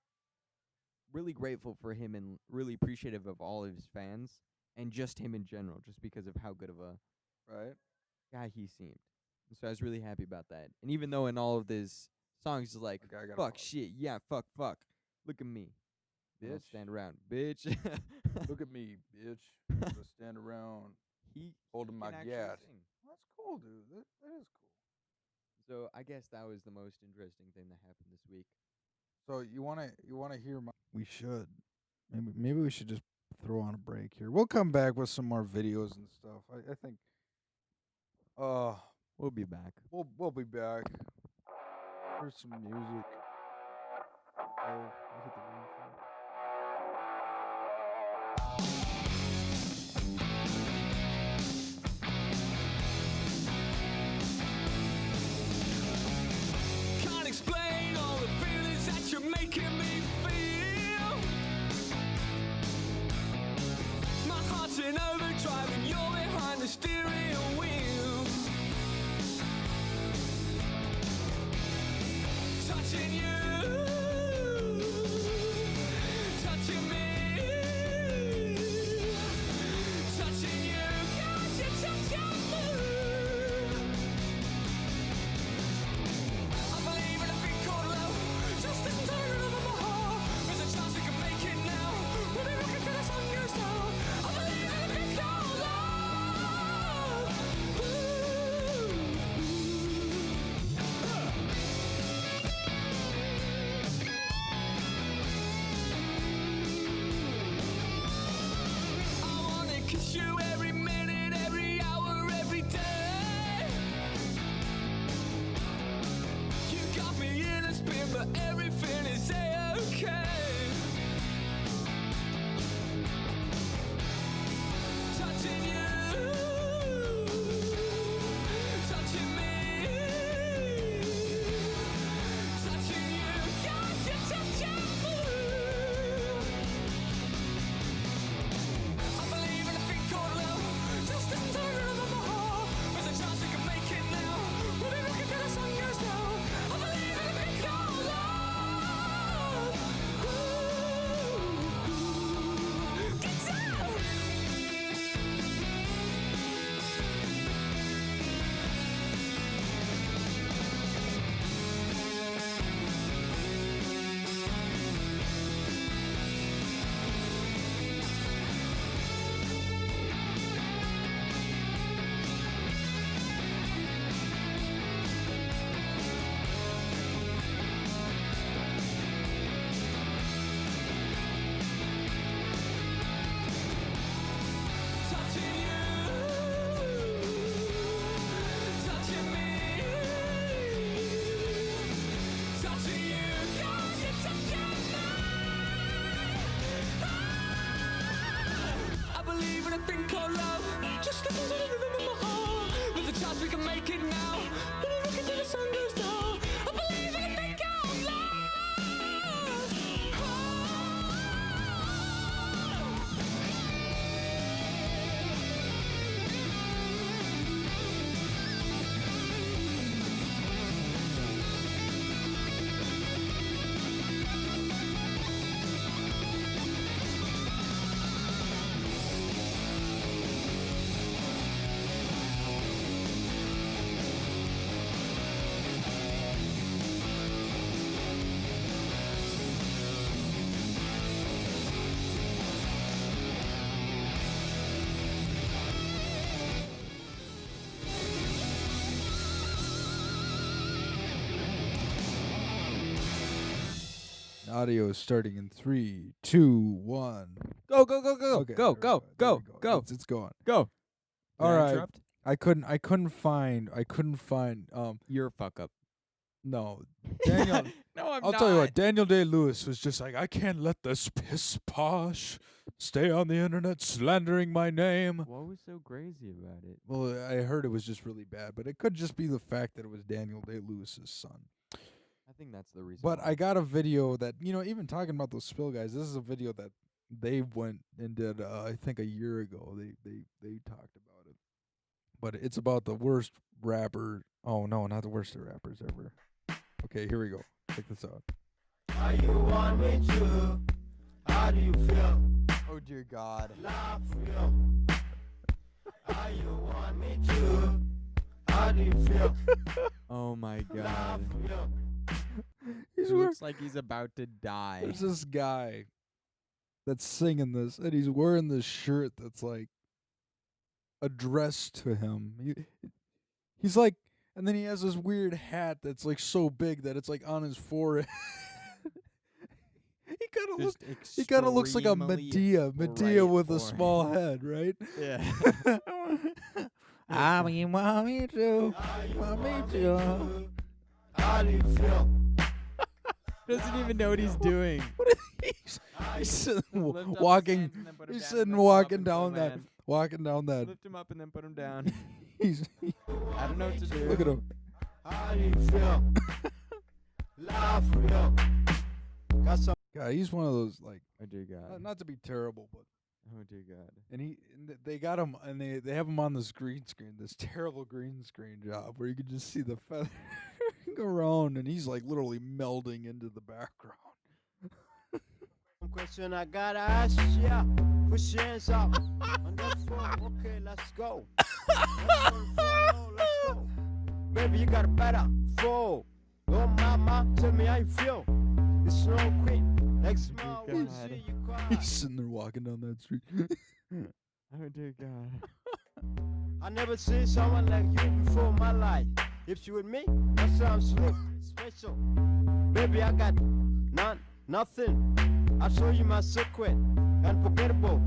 really grateful for him and really appreciative of all of his fans and just him in general, just because of how good of a Right? guy he seemed. And so I was really happy about that. And even though in all of his songs he's like, Okay, I gotta fuck pause. shit, yeah, fuck, look at me. I don't Bitch. stand around, bitch. Look at me, bitch. Just stand around he holding my can actually gat. sing. That's cool, dude. That is cool. So I guess that was the most interesting thing that happened this week. So you wanna hear my? We should. Maybe we should just throw on a break here. We'll come back with some more videos and stuff. I think. We'll be back. We'll be back. Here's some music. Oh, look at the wind chime. Can't explain all the feelings that you're making me feel. My heart's in overdrive and you're behind the steering wheel. Touching you, touching me, touching you, cause you're touching me. I believe in a thing called love. Just listen to the rhythm of my heart. There's a chance we can make it now. We'll be rocking till the sun goes down. I believe in a thing called love. I wanna kiss you every minute, every hour, every day. You got me in a spin, but everything is a-okay. Touching you, touching me, touching you, cause you're touching me. I believe in a thing called love. Just listen to the rhythm of my heart. There's a chance we can make it now. We'll be rocking till the sun goes down. I believe in a thing called love. Get down! Touching you, touching me, touching you, cause you're touching me. I believe in a thing called love. Just listen to the rhythm of my heart. There's a chance we can make it now. We'll be rocking till the sun goes down. I believe in a thing called love. Audio is starting in 3, 2, 1. Go, go, go, go, Okay, go, there we go, There go, we go, It's going. go. Did All I right. interrupt? I couldn't find. You're a fuck up. No, Daniel. No, I'm I'll not. tell you what. Daniel Day-Lewis was just like, I can't let this piss posh stay on the internet slandering my name. What was so crazy about it? Well, I heard it was just really bad, but it could just be the fact that it was Daniel Day-Lewis's son. I think that's the reason. But why. I got a video that, even talking about those spill guys, this is a video that they went and did, I think a year ago. They talked about it. But it's about the worst rapper. Oh, no, not the worst rappers ever. Okay, here we go. Check this out. Are you one with you? How do you feel? Oh dear God. Love real. Are you one with you? How do you feel? Oh my God. Love real. He's He wearing, looks like he's about to die. there's this guy that's singing this, and he's wearing this shirt that's like addressed to him. He's like, and then he has this weird hat that's like so big that it's like on his forehead. He kind of looks like a Medea right with a forehead. small head, right? Yeah. I mean, want me to. Want me to. How do you feel? Doesn't even know what he's doing. He's sitting, Lift up his walking. hands and then put 'em He's down, sitting lift 'em up walking and put 'em down that. in. Walking down that. Lift him up and then put him down. He's. I don't know what to do. Look at him. How do you feel? Laugh real. Got some. God, he's one of those like. Oh dear God. Not to be terrible, but. Oh dear God. And they got him, and they have him on this green screen, this terrible green screen job where you can just see the feather go around, and he's like literally melding into the background. Question I gotta ask ya. Push your hands up on the floor. Okay, let's go. Let's go. Baby, you got a better flow. Oh mama, tell me how you feel. It's no queen. Next smile, we'll God. see you cry. He's sitting there walking down that street. Oh dear God. I never seen someone like you before in my life. If you with me, that sounds slick, special. Baby, I got nothing. I'll show you my secret, unforgettable.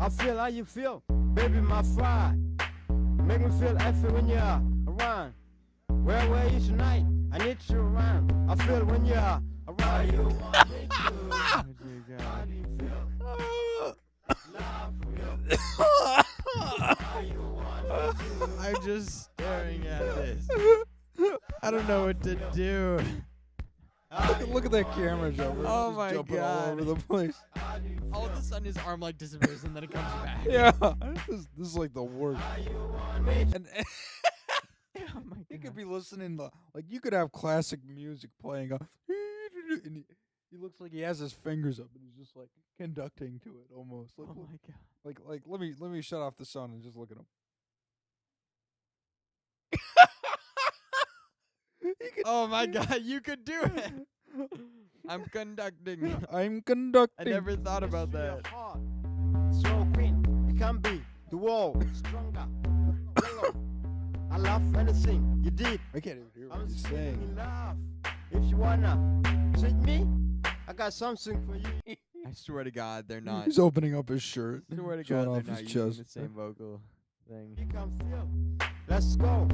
I feel how you feel, baby, my fry. Make me feel effing when you're around. Where were you tonight? I need you around. I feel when you're around. You want me to. Oh dear How God. do you feel? Love real. How you want me to. I'm just staring at this. I don't know what to do. Look at that camera jump. Oh Just my jumping all God. over the place. All of a sudden his arm like disappears and then it comes back. Yeah, this is like the worst. And Oh my he could God. be listening to, like, you could have classic music playing, and he looks like he has his fingers up and he's just like conducting to it almost. Like, Oh my God. like let me shut off the sound and just look at him. Oh my God, you could do it. I'm conducting. I'm I conducting. never thought about that. So queen, you can be the wall stronger. Yellow. I love anything you did. I can't even hear what I'm he's saying saying. in love. If you wanna treat me, I got something for you. I swear to God, they're not. He's opening up his shirt, Swear to showing God, off they're his not using chest. the same vocal thing. You can feel. Let's go.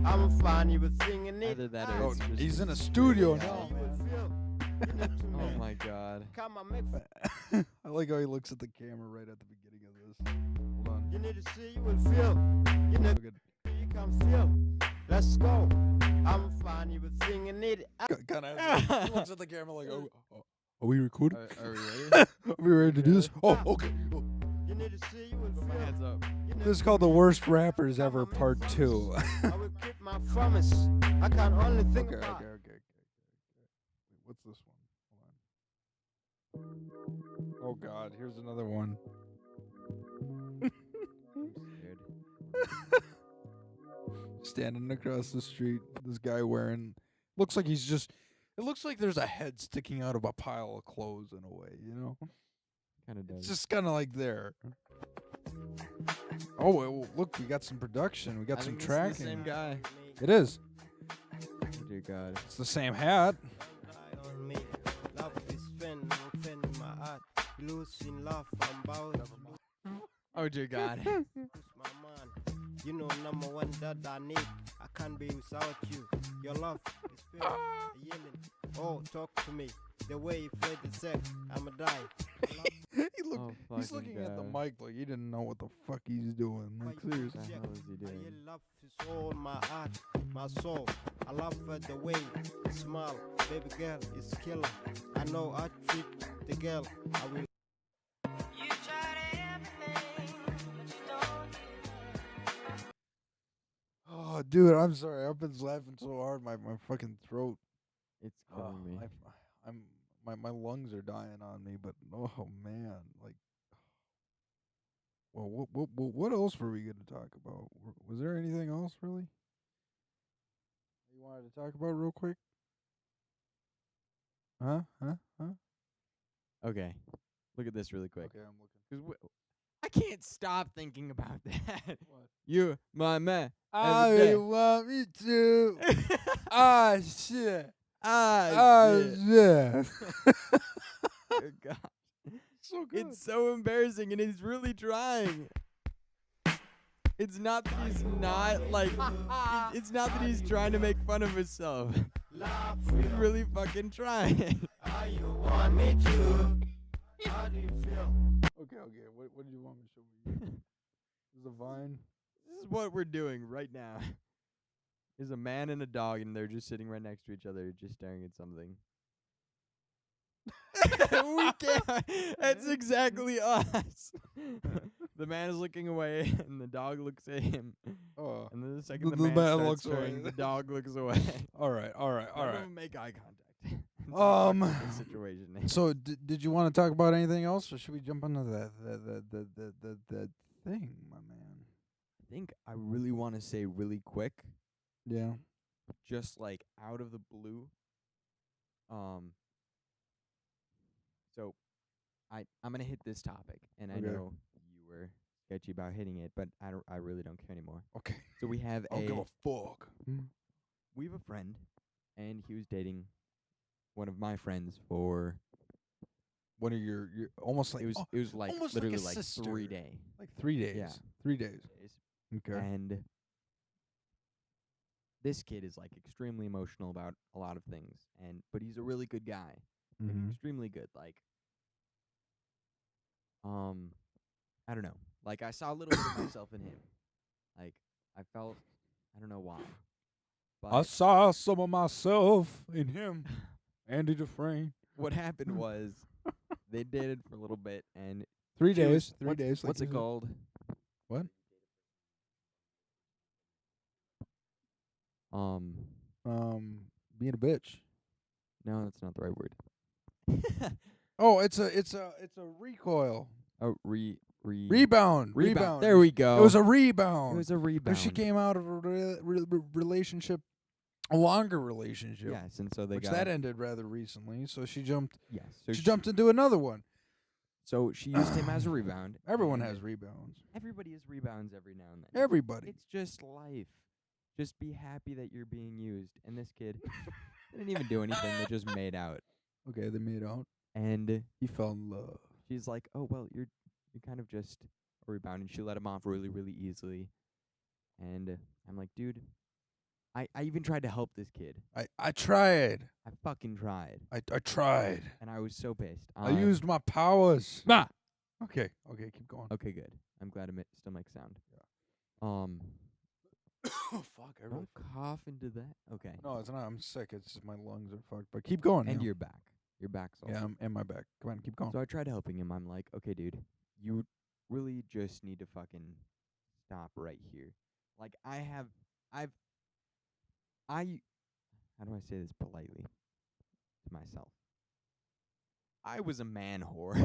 I'm fine with singing it. Either that out. or Oh, it's just he's in a really studio loud. now, You will feel. You need to Oh make- my God. Come on, make. I like how he looks at the camera right at the beginning of this. Hold on. You need to see. You will feel. You know. Look at, You can feel. Let's go. I'm fine with singing it. out. kind of. He looks at the camera like, oh, are we recording? Are we ready? Are we ready to do this? Oh, okay. Oh. You need to see. You will Put my feel. hands up. You know, This is called The Worst Rappers Ever Part 2. I will keep my promise. I can only think Okay. about. Wait, what's this one? Hold on. Oh God, here's another one. I'm scared. Standing across the street, this guy wearing, looks like he's just, it looks like there's a head sticking out of a pile of clothes in a way, you know? Kind of does. It's just kind of like there. Oh, well, look, we got some production. We got I some think this is tracking. the same guy. It is. Oh dear God. It's the same hat. Lie on me. Love is fin, no fin in my heart. Losing love, I'm bound to lose Oh dear God. my man. You know, number one that I need. I can't be without you. Your love is feeling, yelling. Oh, talk to me. The way you play the sex, I'ma die. Oh, He's fucking looking at the God. mic like he didn't know what the fuck he's doing. Like, What seriously. the hell is he I doing? really love is all my heart, my soul. I love her the way you smile, baby girl, is killer. I know I treat the girl. I will. Oh, dude, I'm sorry. I've been laughing so hard, my fucking throat. It's killing me. My lungs are dying on me. But oh man, like, well, what else were we gonna talk about? Was there anything else really? You wanted to talk about real quick? Huh? Okay. Look at this really quick. Okay, I'm looking. 'Cause I can't stop thinking about that. What? You, my man. I every day. want me to. Ah shit. ah, shit. Yeah. Dear God. So good. It's so embarrassing, and he's really trying. It's not that he's not like. It's not that he's trying to make fun of himself. He's really fucking trying. Okay. What do you want me to show you? This is a vine. This is what we're doing right now. There's a man and a dog, and they're just sitting right next to each other, just staring at something. We can't. That's exactly us. The man is looking away, and the dog looks at him. Oh. And then the second the The man man starts looks staring, away. the dog looks away. All right. None of them make eye contact. It's an awkward situation. So did you want to talk about anything else, or should we jump into that thing, my man? I think I really want to say really quick, Yeah. just like out of the blue. So I'm gonna hit this topic, and I Okay. know you were sketchy about hitting it, but I really don't care anymore. Okay. So we have I don't give a fuck. we have a friend, and he was dating one of my friends for One of your almost like it was like almost like literally a like sister. 3 days. like 3 days. Yeah. 3 days. Okay. And this kid is like extremely emotional about a lot of things, but he's a really good guy. Like, Mhm. extremely good. Like, I don't know. Like, I saw a little bit of myself in him. Like, I felt, I don't know why, but I saw some of myself in him, Andy Dufresne. what happened was they dated for a little bit, and 3 she was- days. 3 what's- days. like What's you it said. called? What? Being a bitch. No, that's not the right word. Oh, it's a recoil. Oh, Rebound. There we go. It was a rebound. It was a rebound. She came out of a relationship, a longer relationship. Yes, and so they which got that ended rather recently. So she jumped. yes. So She jumped into another one. So she used him as a rebound. Everyone and has rebounds. Everybody has rebounds every now and then. Everybody. It's just life. Just be happy that you're being used. And this kid didn't even do anything. They just made out. Okay, they made out. And He fell in love. she's like, "Oh well, you're kind of just a rebound." And she let him off really, really easily. And I'm like, dude, I even tried to help this kid. I tried. I fucking tried, I tried. and I was so pissed. I used my powers. Nah. Okay, keep going. Okay, good. I'm glad it still makes sound. Oh, fuck, I really. Don't cough into that. Okay. No, it's not. I'm sick. It's just my lungs are fucked. But keep going. And yeah. your back. Your back's all. Yeah, I'm in my back. Come on, keep going. So I tried helping him. I'm like, okay, dude, you really just need to fucking stop right here. Like, how do I say this politely to myself? I was a man whore.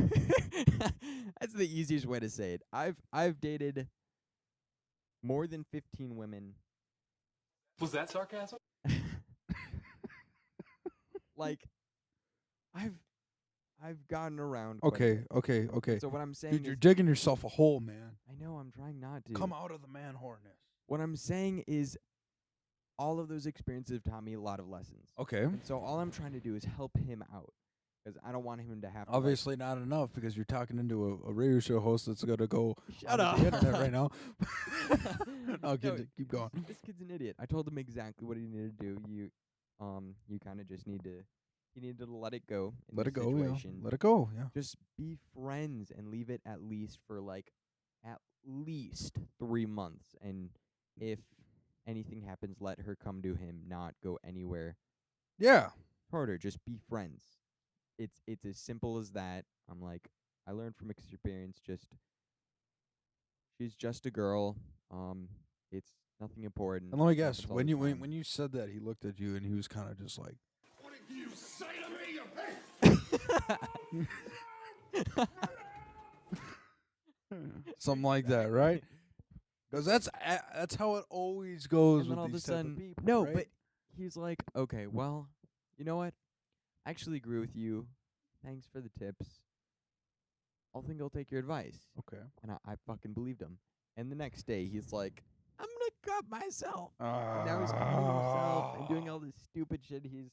That's the easiest way to say it. I've dated more than 15 women. Was that sarcasm? Like, I've gotten around. quite a Okay. bit. So what I'm saying Dude, you're is, digging yourself a hole, man. I know I'm trying not to. Come out of the man whoreness. What I'm saying is, all of those experiences have taught me a lot of lessons. Okay. And so all I'm trying to do is help him out, because I don't want him to have to. Obviously not enough because you're talking into a radio show host that's gonna go Shut on up. the internet right now. No, No, keep going. This kid's an idiot. I told him exactly what he needed to do. You kind of just need to. You need to let it go. In Let this it go, yeah. situation. Let it go, yeah. Just be friends and leave it at least for at least 3 months. And if anything happens, let her come to him, not go anywhere Yeah. harder. Just be friends. It's as simple as that. I'm like, I learned from experience. She's just a girl. It's nothing important. And let me It guess, happens all when the you time. when you said that, he looked at you and he was kind of just like, What did you say to me, you pig? something like that, right? Because that's how it always goes and then with all of a these type sudden, of people. no, right? but he's like, okay, well, you know what? I actually agree with you. Thanks for the tips. I'll take your advice. Okay. And I fucking believed him. And the next day, he's like, I'm gonna cut myself. And now he's cutting himself and doing all this stupid shit. He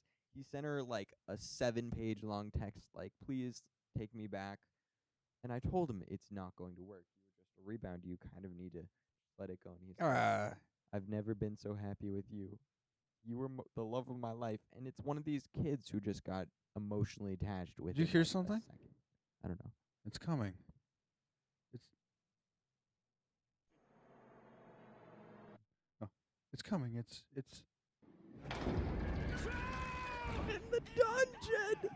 sent her like a 7-page long text, like, please take me back. And I told him it's not going to work. You're just a rebound. You kind of need to let it go. And he's like, Ah, I've never been so happy with you. You were the love of my life. And it's one of these kids who just got emotionally attached with. Did you hear something? I don't know. it's coming. It's no, it's coming. It's In the dungeon.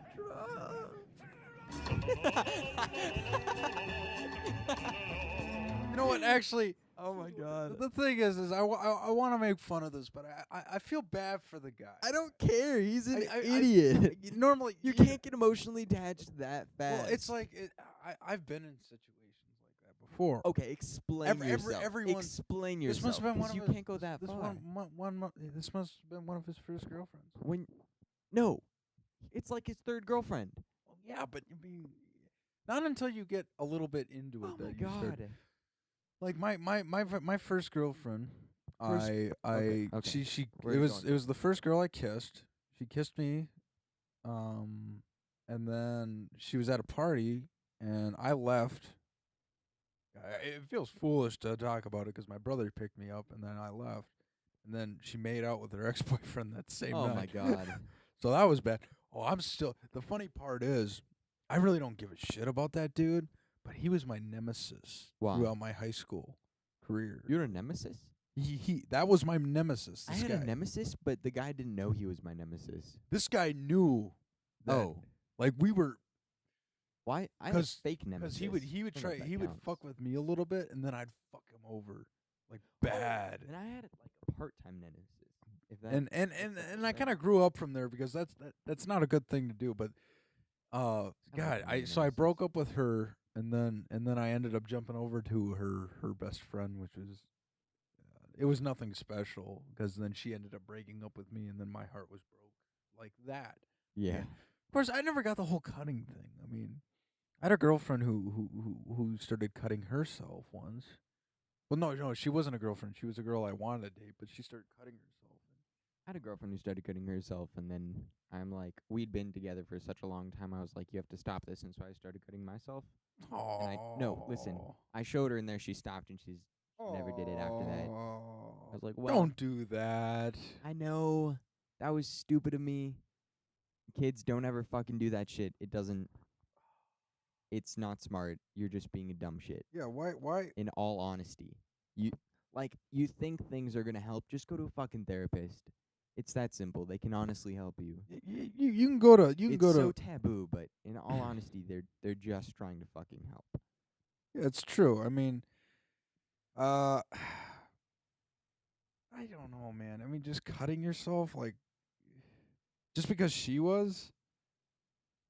you know what? Actually, Oh my god. the thing is I want to make fun of this, but I feel bad for the guy. I don't care. He's an I- idiot. Normally, You can't get emotionally attached that fast. Well, it's like I've been in situations like that before. okay, explain yourself. everyone- explain This yourself. must have been one 'cause of you his, can't go that this far. This must have been one of his first girlfriends. No, it's like his third girlfriend. Well, yeah, but I mean, not until you get a little bit into it Oh my that you start. god. Like my first girlfriend, First- okay. she Where it are you was going? it was the first girl I kissed. She kissed me, and then she was at a party, and I left. It feels foolish to talk about it because my brother picked me up, and then I left, and then she made out with her ex-boyfriend that same Oh night. my god. So that was bad. Oh, I'm still. The funny part is, I really don't give a shit about that dude, but he was my nemesis Wow. throughout my high school career. You're a nemesis? He that was my nemesis. I This had guy. a nemesis, but the guy didn't know he was my nemesis. This guy knew that. Oh. Like we were, Why? I had a 'cause- fake nemesis. because he would I don't know try if that he would counts. fuck with me a little bit, and then I'd fuck him over, like bad. And I had like a part-time nemesis. If that And I kind of grew up from there because that's not a good thing to do. But like God, I nemesis. broke up with her, and then I ended up jumping over to her best friend, which was it was nothing special because then she ended up breaking up with me, and then my heart was broke like that. Yeah. Of course, I never got the whole cutting thing. I mean, I had a girlfriend who started cutting herself once. Well, no, she wasn't a girlfriend. She was a girl I wanted to date, but she started cutting herself. I had a girlfriend who started cutting herself, and then I'm like, we'd been together for such a long time. I was like, you have to stop this, and so I started cutting myself. Oh, No, listen. I showed her, and there she stopped, and she's never did it after that. I was like, well, don't do that. I know that was stupid of me. Kids, don't ever fucking do that shit. It doesn't. It's not smart. You're just being a dumb shit. Yeah, why? In all honesty, you think things are gonna help. Just go to a fucking therapist. It's that simple. They can honestly help you. You can go to It's so taboo, but in all honesty, they're just trying to fucking help. Yeah, it's true. I mean, I don't know, man. I mean, just cutting yourself, like, just because she was.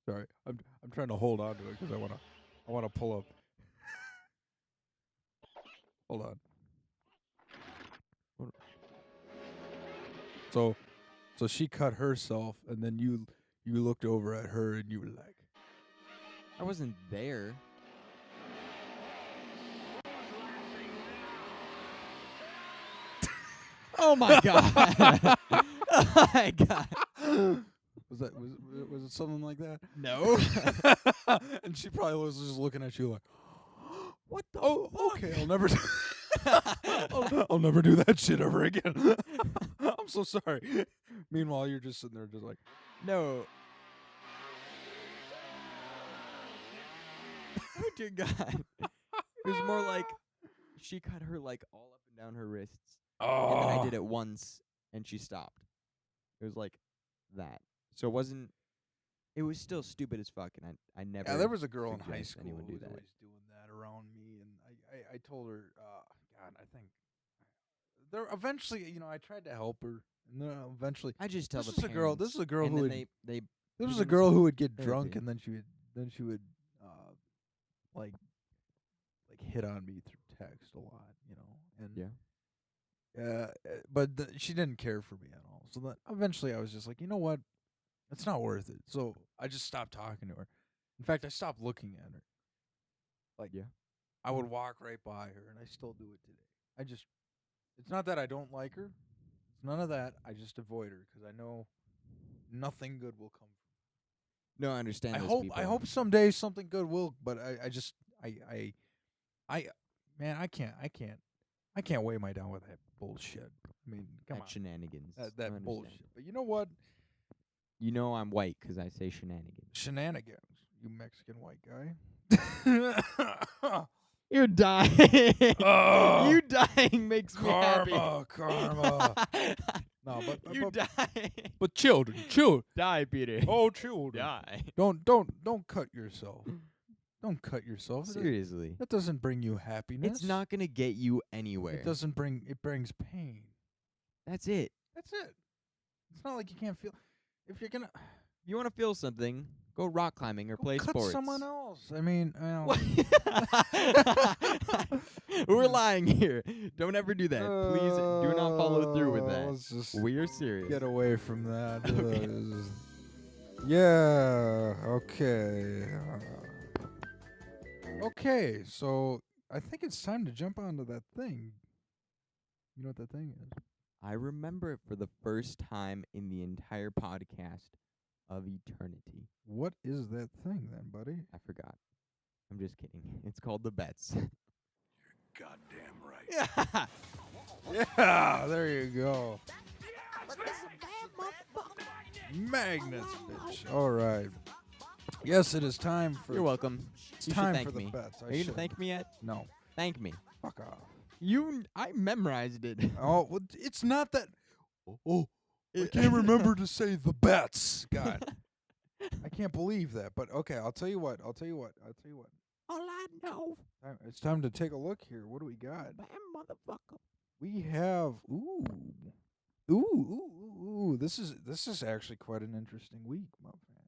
Sorry, I'm trying to hold on to it because I wanna pull up. Hold on. So she cut herself, and then you looked over at her, and you were like, I wasn't there. Oh my god! Oh my god! was it something like that? No. And she probably was just looking at you like, What the? oh, fuck? okay, I'll never. I'll never do that shit ever again. I'm so sorry. Meanwhile, you're just sitting there, just like, No. Oh dear God! It was more like she cut her like all up and down her wrists, and then I did it once, and she stopped. It was like that. So it wasn't. It was still stupid as fuck, and I never. Yeah, there was a girl in high suggest school anyone who do was that. always doing that around me, and I told her, God, I think there eventually, I tried to help her, and then eventually, I just tell this the is a girl. This parents, is a girl and who then would. they This was give a them girl some who would get drunk, therapy. and then she would like hit on me through text a lot, and Yeah. but she didn't care for me at all. So then eventually I was just like, you know what, it's not worth it. So I just stopped talking to her. In fact, I stopped looking at her. Like, Yeah. I would walk right by her, and I still do it today. It's not that I don't like her. It's none of that. I just avoid her because I know nothing good will come from No, I understand. I those hope people. I hope someday something good will, but I man, I can't I can't weigh my down with that bullshit. I mean, come That on, shenanigans. I that understand. bullshit. But you know what? You know I'm white 'cause I say shenanigans. Shenanigans, you Mexican white guy. You're dying. Oh, you dying makes me happy. karma. No, you dying. but children, Die, Peter. oh, children, Die. don't cut yourself. Don't cut yourself. Seriously. That doesn't bring you happiness. It's not gonna get you anywhere. It brings pain. That's it. That's it. It's not like you can't feel. If you're gonna You want to feel something, go rock climbing or go play cut sports. someone else. I mean, We're lying here. Don't ever do that. Please do not follow through with that. Let's just We are serious. get away from that. Okay. Yeah. Okay. Okay. So I think it's time to jump onto that thing. You know what that thing is? I remember it for the first time in the entire podcast of eternity. What is that thing then, buddy? I forgot. I'm just kidding. It's called the bets. Goddamn right. Yeah. Yeah, there you go. Magnets, bitch. All right. Yes, it is time for. You're welcome. It's You should time thank for the me. bets. Are you gonna thank me yet? No. Thank me. Fuck off. I memorized it. Oh, well, it's not that. Oh, I can't remember to say the bets. God, I can't believe that. But okay, I'll tell you what. All I know, It's time to take a look here. What do we got? motherfucker. We have ooh. This is actually quite an interesting week, my man.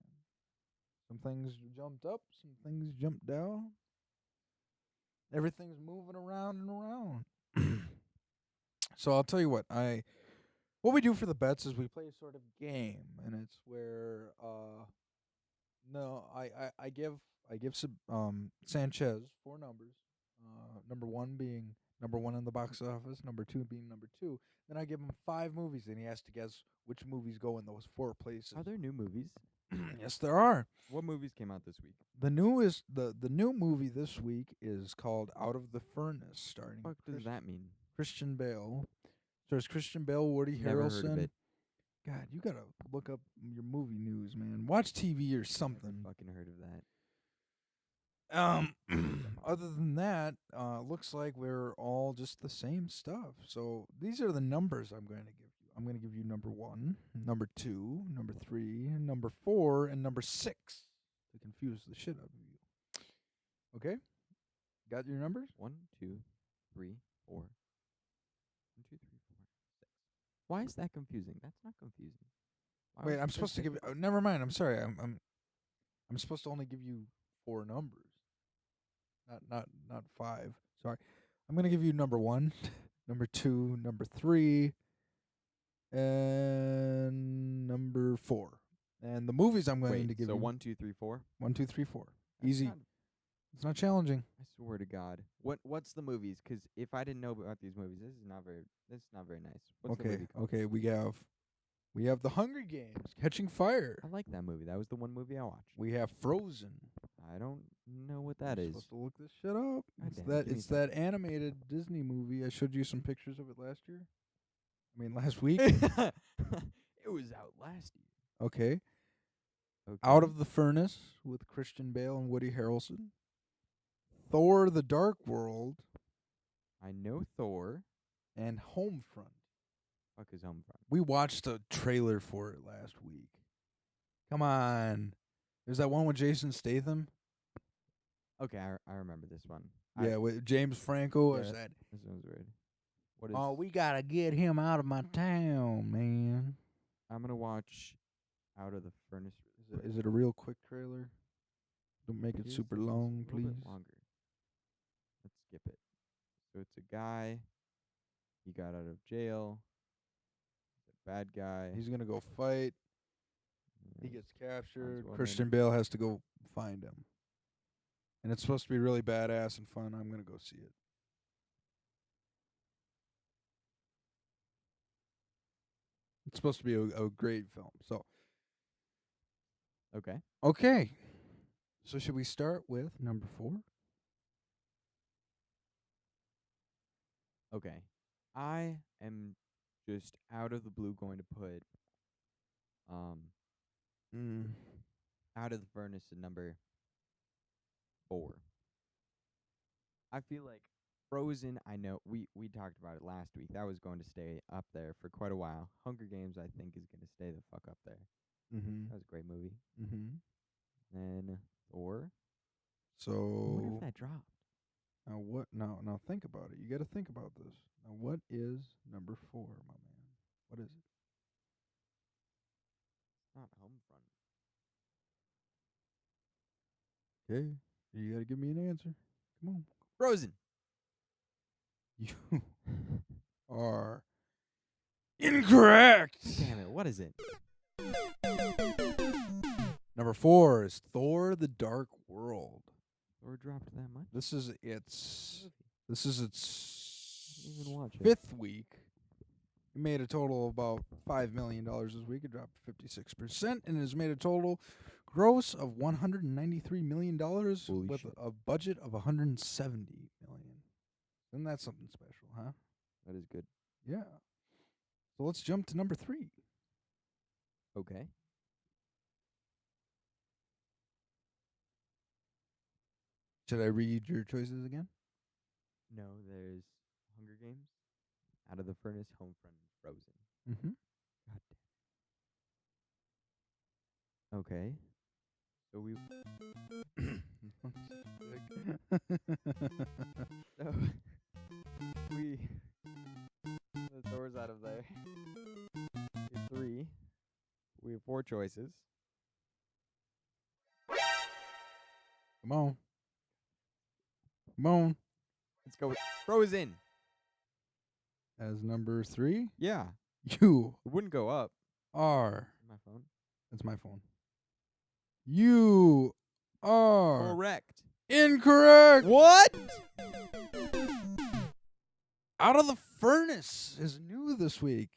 Some things jumped up, some things jumped down. Everything's moving around and around. So I'll tell you what we do for the bets is we play a sort of game, and it's where I give Sanchez 4 numbers. Number 1 being number 1 in the box office, number 2 being number 2. Then I give him 5 movies, and he has to guess which movies go in those 4 places. Are there new movies? Yes, there are. What movies came out this week? The new movie this week is called Out of the Furnace, starring What does that mean? Christian Bale. Stars Christian Bale, Woody Never Harrelson. heard of it. God, you gotta look up your movie news, man. Watch TV or Never something. fucking heard of that. Other than that, looks like we're all just the same stuff. So these are the numbers I'm going to give you. I'm going to give you number 1, number 2, number 3, number 4, and number 6 to confuse the shit out of you. Okay? Got your numbers? 1, 2, 3, 4. 1, 2, 3, 4, 6. Why is that confusing? That's not confusing. Why Wait, would I'm you supposed to say give. Never mind. I'm sorry. I'm supposed to only give you 4 numbers, not 5. Sorry. I'm gonna give you number 1, number 2, number 3, and number 4. And the movies I'm going Wait, to give so you 1, 2, 3, 4. 1, 2, 3, 4. That's Easy. not- It's not challenging. I swear to God. What's the movies? 'Cause if I didn't know about these movies, this is not very nice. What's the Okay. movie called? Okay. We have The Hunger Games, Catching Fire. I like that movie. That was the one movie I watched. We have Frozen. I don't know what that You're is. supposed to look this shit up. God It's damn it, that give me it's that animated Disney movie. I showed you some pictures of it last year. I mean last week. It was out last year. Okay. Okay. Out of the Furnace with Christian Bale and Woody Harrelson. Thor: The Dark World I know Thor. and Homefront. Fuck is Homefront. We watched a trailer for it last week. Come on. There's that one with Jason Statham. Okay, I remember this one. Yeah, with James Franco. Yeah, Is that? This one's weird. What is? Oh, we gotta get him out of my town, man. I'm gonna watch Out of the Furnace. Is it a real quick trailer? Don't make it Here's super the- it's a long, little bit please. longer. Let's skip it. So it's a guy. He got out of jail. He's a bad guy. He's gonna go fight. He Yeah. gets captured. woman. Christian Bale has to go find him. And it's supposed to be really badass and fun. I'm gonna go see it. It's supposed to be a great film. So Okay. okay. So should we start with number 4? Okay. I am just out of the blue going to put Out of the Furnace at number 4. I feel like Frozen, I know we talked about it last week. That was going to stay up there for quite a while. Hunger Games, I think, is going to stay the fuck up there. Mm-hmm. That was a great movie. Mm-hmm. Then Thor. So I wonder if that dropped. now what? Now think about it. You got to think about this. Now what is number 4, my man? What is it? It's not Homefront. Okay, you got to give me an answer. Come on. Frozen. You are incorrect. Damn it! What is it? Number 4 is Thor: The Dark World. Thor dropped that much? This is its Didn't even watch it. 5th week. It made a total of about $5 million this week. It dropped 56%, and it has made a total gross of $193 million Holy with shit. a budget of $170 million. Isn't that something special, huh? That is good. Yeah. So let's jump to number 3. Okay. Should I read your choices again? No, there's Hunger Games, Out of the Furnace, Homefront, and Frozen. Mm-hmm. God damn. Okay. So we so we the door's out of there. We have 3. We have 4 choices. Come on. Come on. Let's go with Frozen. As number 3, Yeah. you It wouldn't go up. are. My phone. That's my phone. You are Correct. incorrect. What? Out of the Furnace is new this week.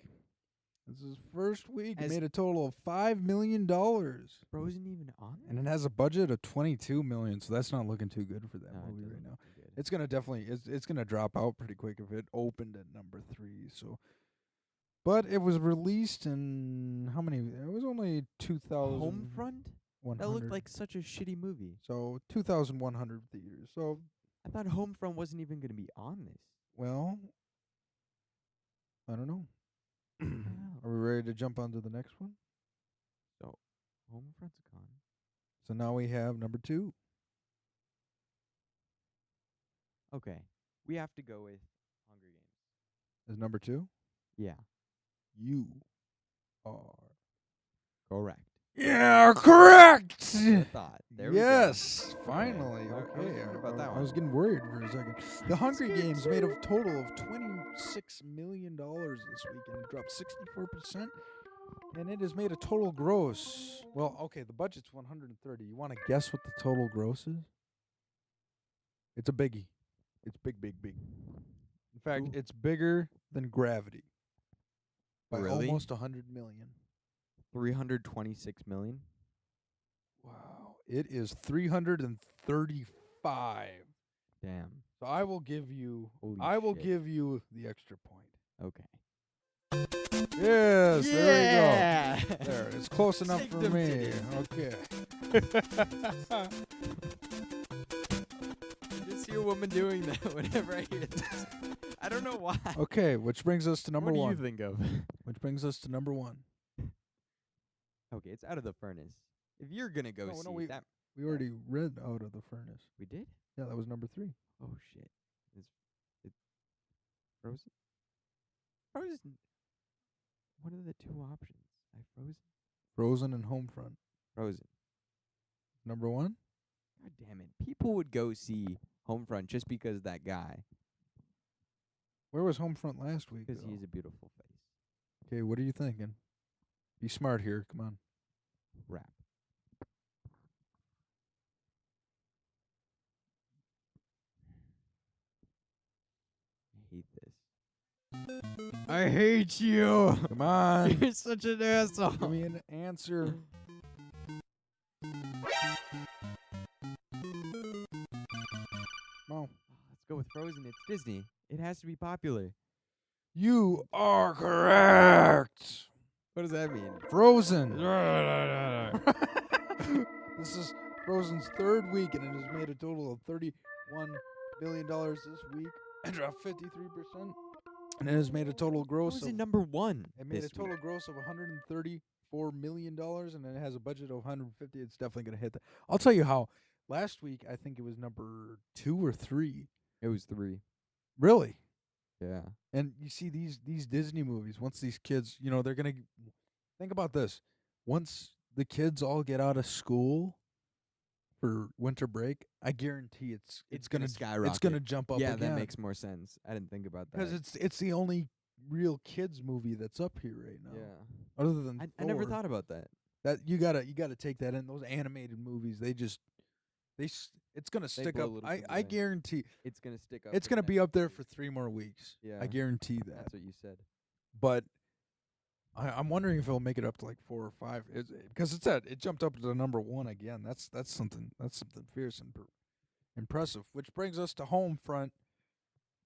This is first week. It Has- made a total of $5 million. Frozen even on it? And it has a budget of $22 million, so that's not looking too good for that No, it movie right doesn't now. look too good. It's gonna definitely it's gonna drop out pretty quick if it opened at number 3. So, but it was released in how many? It was only 2,000. Homefront? That looked like such a shitty movie. so 2,100 theaters. So I thought Homefront wasn't even going to be on this. well, I don't know. Wow. Are we ready to jump on to the next one? So, Homefront's gone. So now we have number 2. Okay. We have to go with Hunger Games. Is number 2? Yeah. You are. Correct. Yeah, correct. I thought. There yes, we go. finally. I was Okay, worried about that I was one. getting worried for a second. The Hunger Games made a total of $26 million this week and dropped 64%. And it has made a total gross. Well, okay, the budget's 130. You want to guess what the total gross is? It's a biggie. It's big, big, big. In fact, Ooh. it's bigger than Gravity by Really? almost 100 million. 326 million? Wow. It is 335. Damn. So I will give you Holy shit. give you the extra point. Okay. Yes, there Yeah. we go. There, it's close enough Take for them me. to Okay. I just see a woman doing that whenever I hear this. I don't know why. Okay, which brings us to number what 1. do you think of? Which brings us to number 1. Okay, it's Out of the Furnace. If you're gonna go No, see we that, we already read Out of the Furnace. we did. Yeah, that was number 3. Oh shit! It's Frozen. Frozen. What are the 2 options? Frozen. Frozen and Homefront. Frozen. Number 1? God damn it! People would go see Homefront just because of that guy, Where was Homefront last week? because though? he has a beautiful face. Okay, what are you thinking? Be smart here. Come on. Rap. I hate this. I hate you. Come on. You're such an asshole. Give me an answer. Come on. Let's go with Frozen. It's Disney. It has to be popular. You are correct. What does that mean? Frozen. This is Frozen's third week, and it has made a total of $31 million this week and dropped 53%. And it has made a total It gross was of in number 1. it made a this total week. gross of $134 million, and it has a budget of 150. It's definitely going to hit that. I'll tell you how. Last week, I think it was number 2 or 3. It was 3. Really? Yeah. And you see these Disney movies, once these kids, they're going to think about this. Once the kids all get out of school for winter break, I guarantee it's going to skyrocket. It's going to jump up Yeah, again. that makes more sense. I didn't think about that. because it's the only real kids movie that's up here right now. Yeah. Other than I never Thor. thought about that. That you gotta take that in. Those animated movies, it's gonna stick blow up. a little I away. guarantee It's going to stick up. it's for gonna the be next up there few for years. 3 more weeks. Yeah. I guarantee that. That's what you said. But I'm wondering if it'll make it up to like 4 or 5, because it jumped up to the number 1 again. That's something fierce and impressive. Which brings us to Homefront,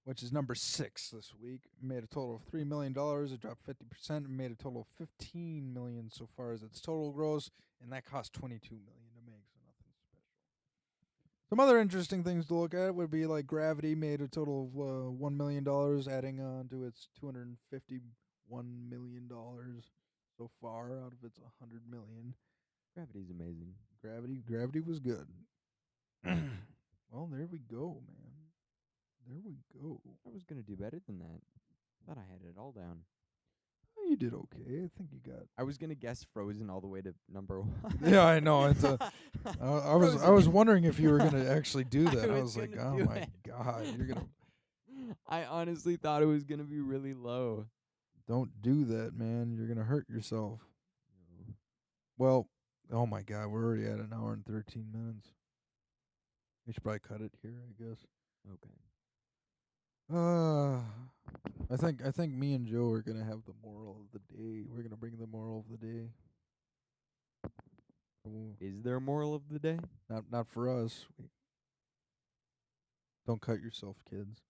which is number 6 this week. Made a total of $3 million. It dropped 50%. And made a total of $15 million so far as its total gross, and that cost $22 million to make, so nothing special. Some other interesting things to look at would be like Gravity made a total of $1 million, adding on to its $251 million so far out of its $100 million. Gravity's amazing. Gravity was good. Well, there we go, man. There we go. I was going to do better than that. Thought I had it all down. Oh, you did okay. I think you got. I was going to guess Frozen all the way to number 1. Yeah, I know. It's I was wondering if you were gonna actually do that. I was was like, gonna oh do my it. god, you're gonna I honestly thought it was going to be really low. don't do that, man. You're gonna hurt yourself. Well, oh my god, we're already at 1 hour and 13 minutes. We should probably cut it here, I guess. Okay. I think me and Joe are gonna have the moral of the day. We're gonna bring the moral of the day. Is there a moral of the day? Not for us. Don't cut yourself, kids.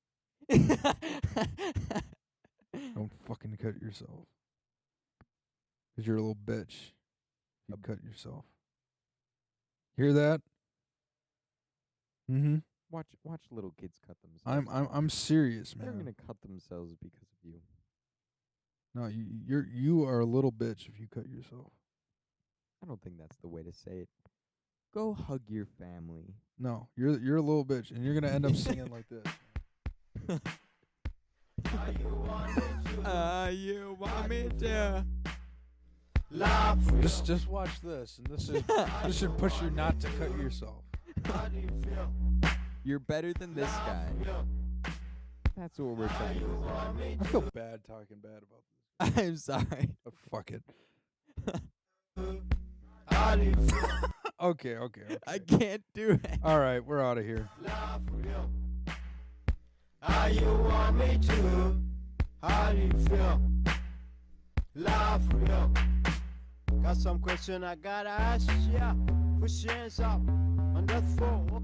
Don't fucking cut yourself. 'Cause you're a little bitch. You cut yourself. Hear that? Mm-hmm. Watch little kids cut themselves. I'm serious, They're man. gonna cut themselves because of you. No, you are a little bitch if you cut yourself. I don't think that's the way to say it. Go hug your family. No, you're a little bitch, and you're gonna end up singing like this. You want me to? Just watch this, and this should push you not to cut yourself. You're better than this guy. That's what we're trying to say. I feel bad talking bad about this, I'm sorry. but fuck it. Okay. I can't do it. All right, we're out of here. How you want me to? How do you feel? Laugh real. Got some question I gotta ask ya. Push your hands up on that floor.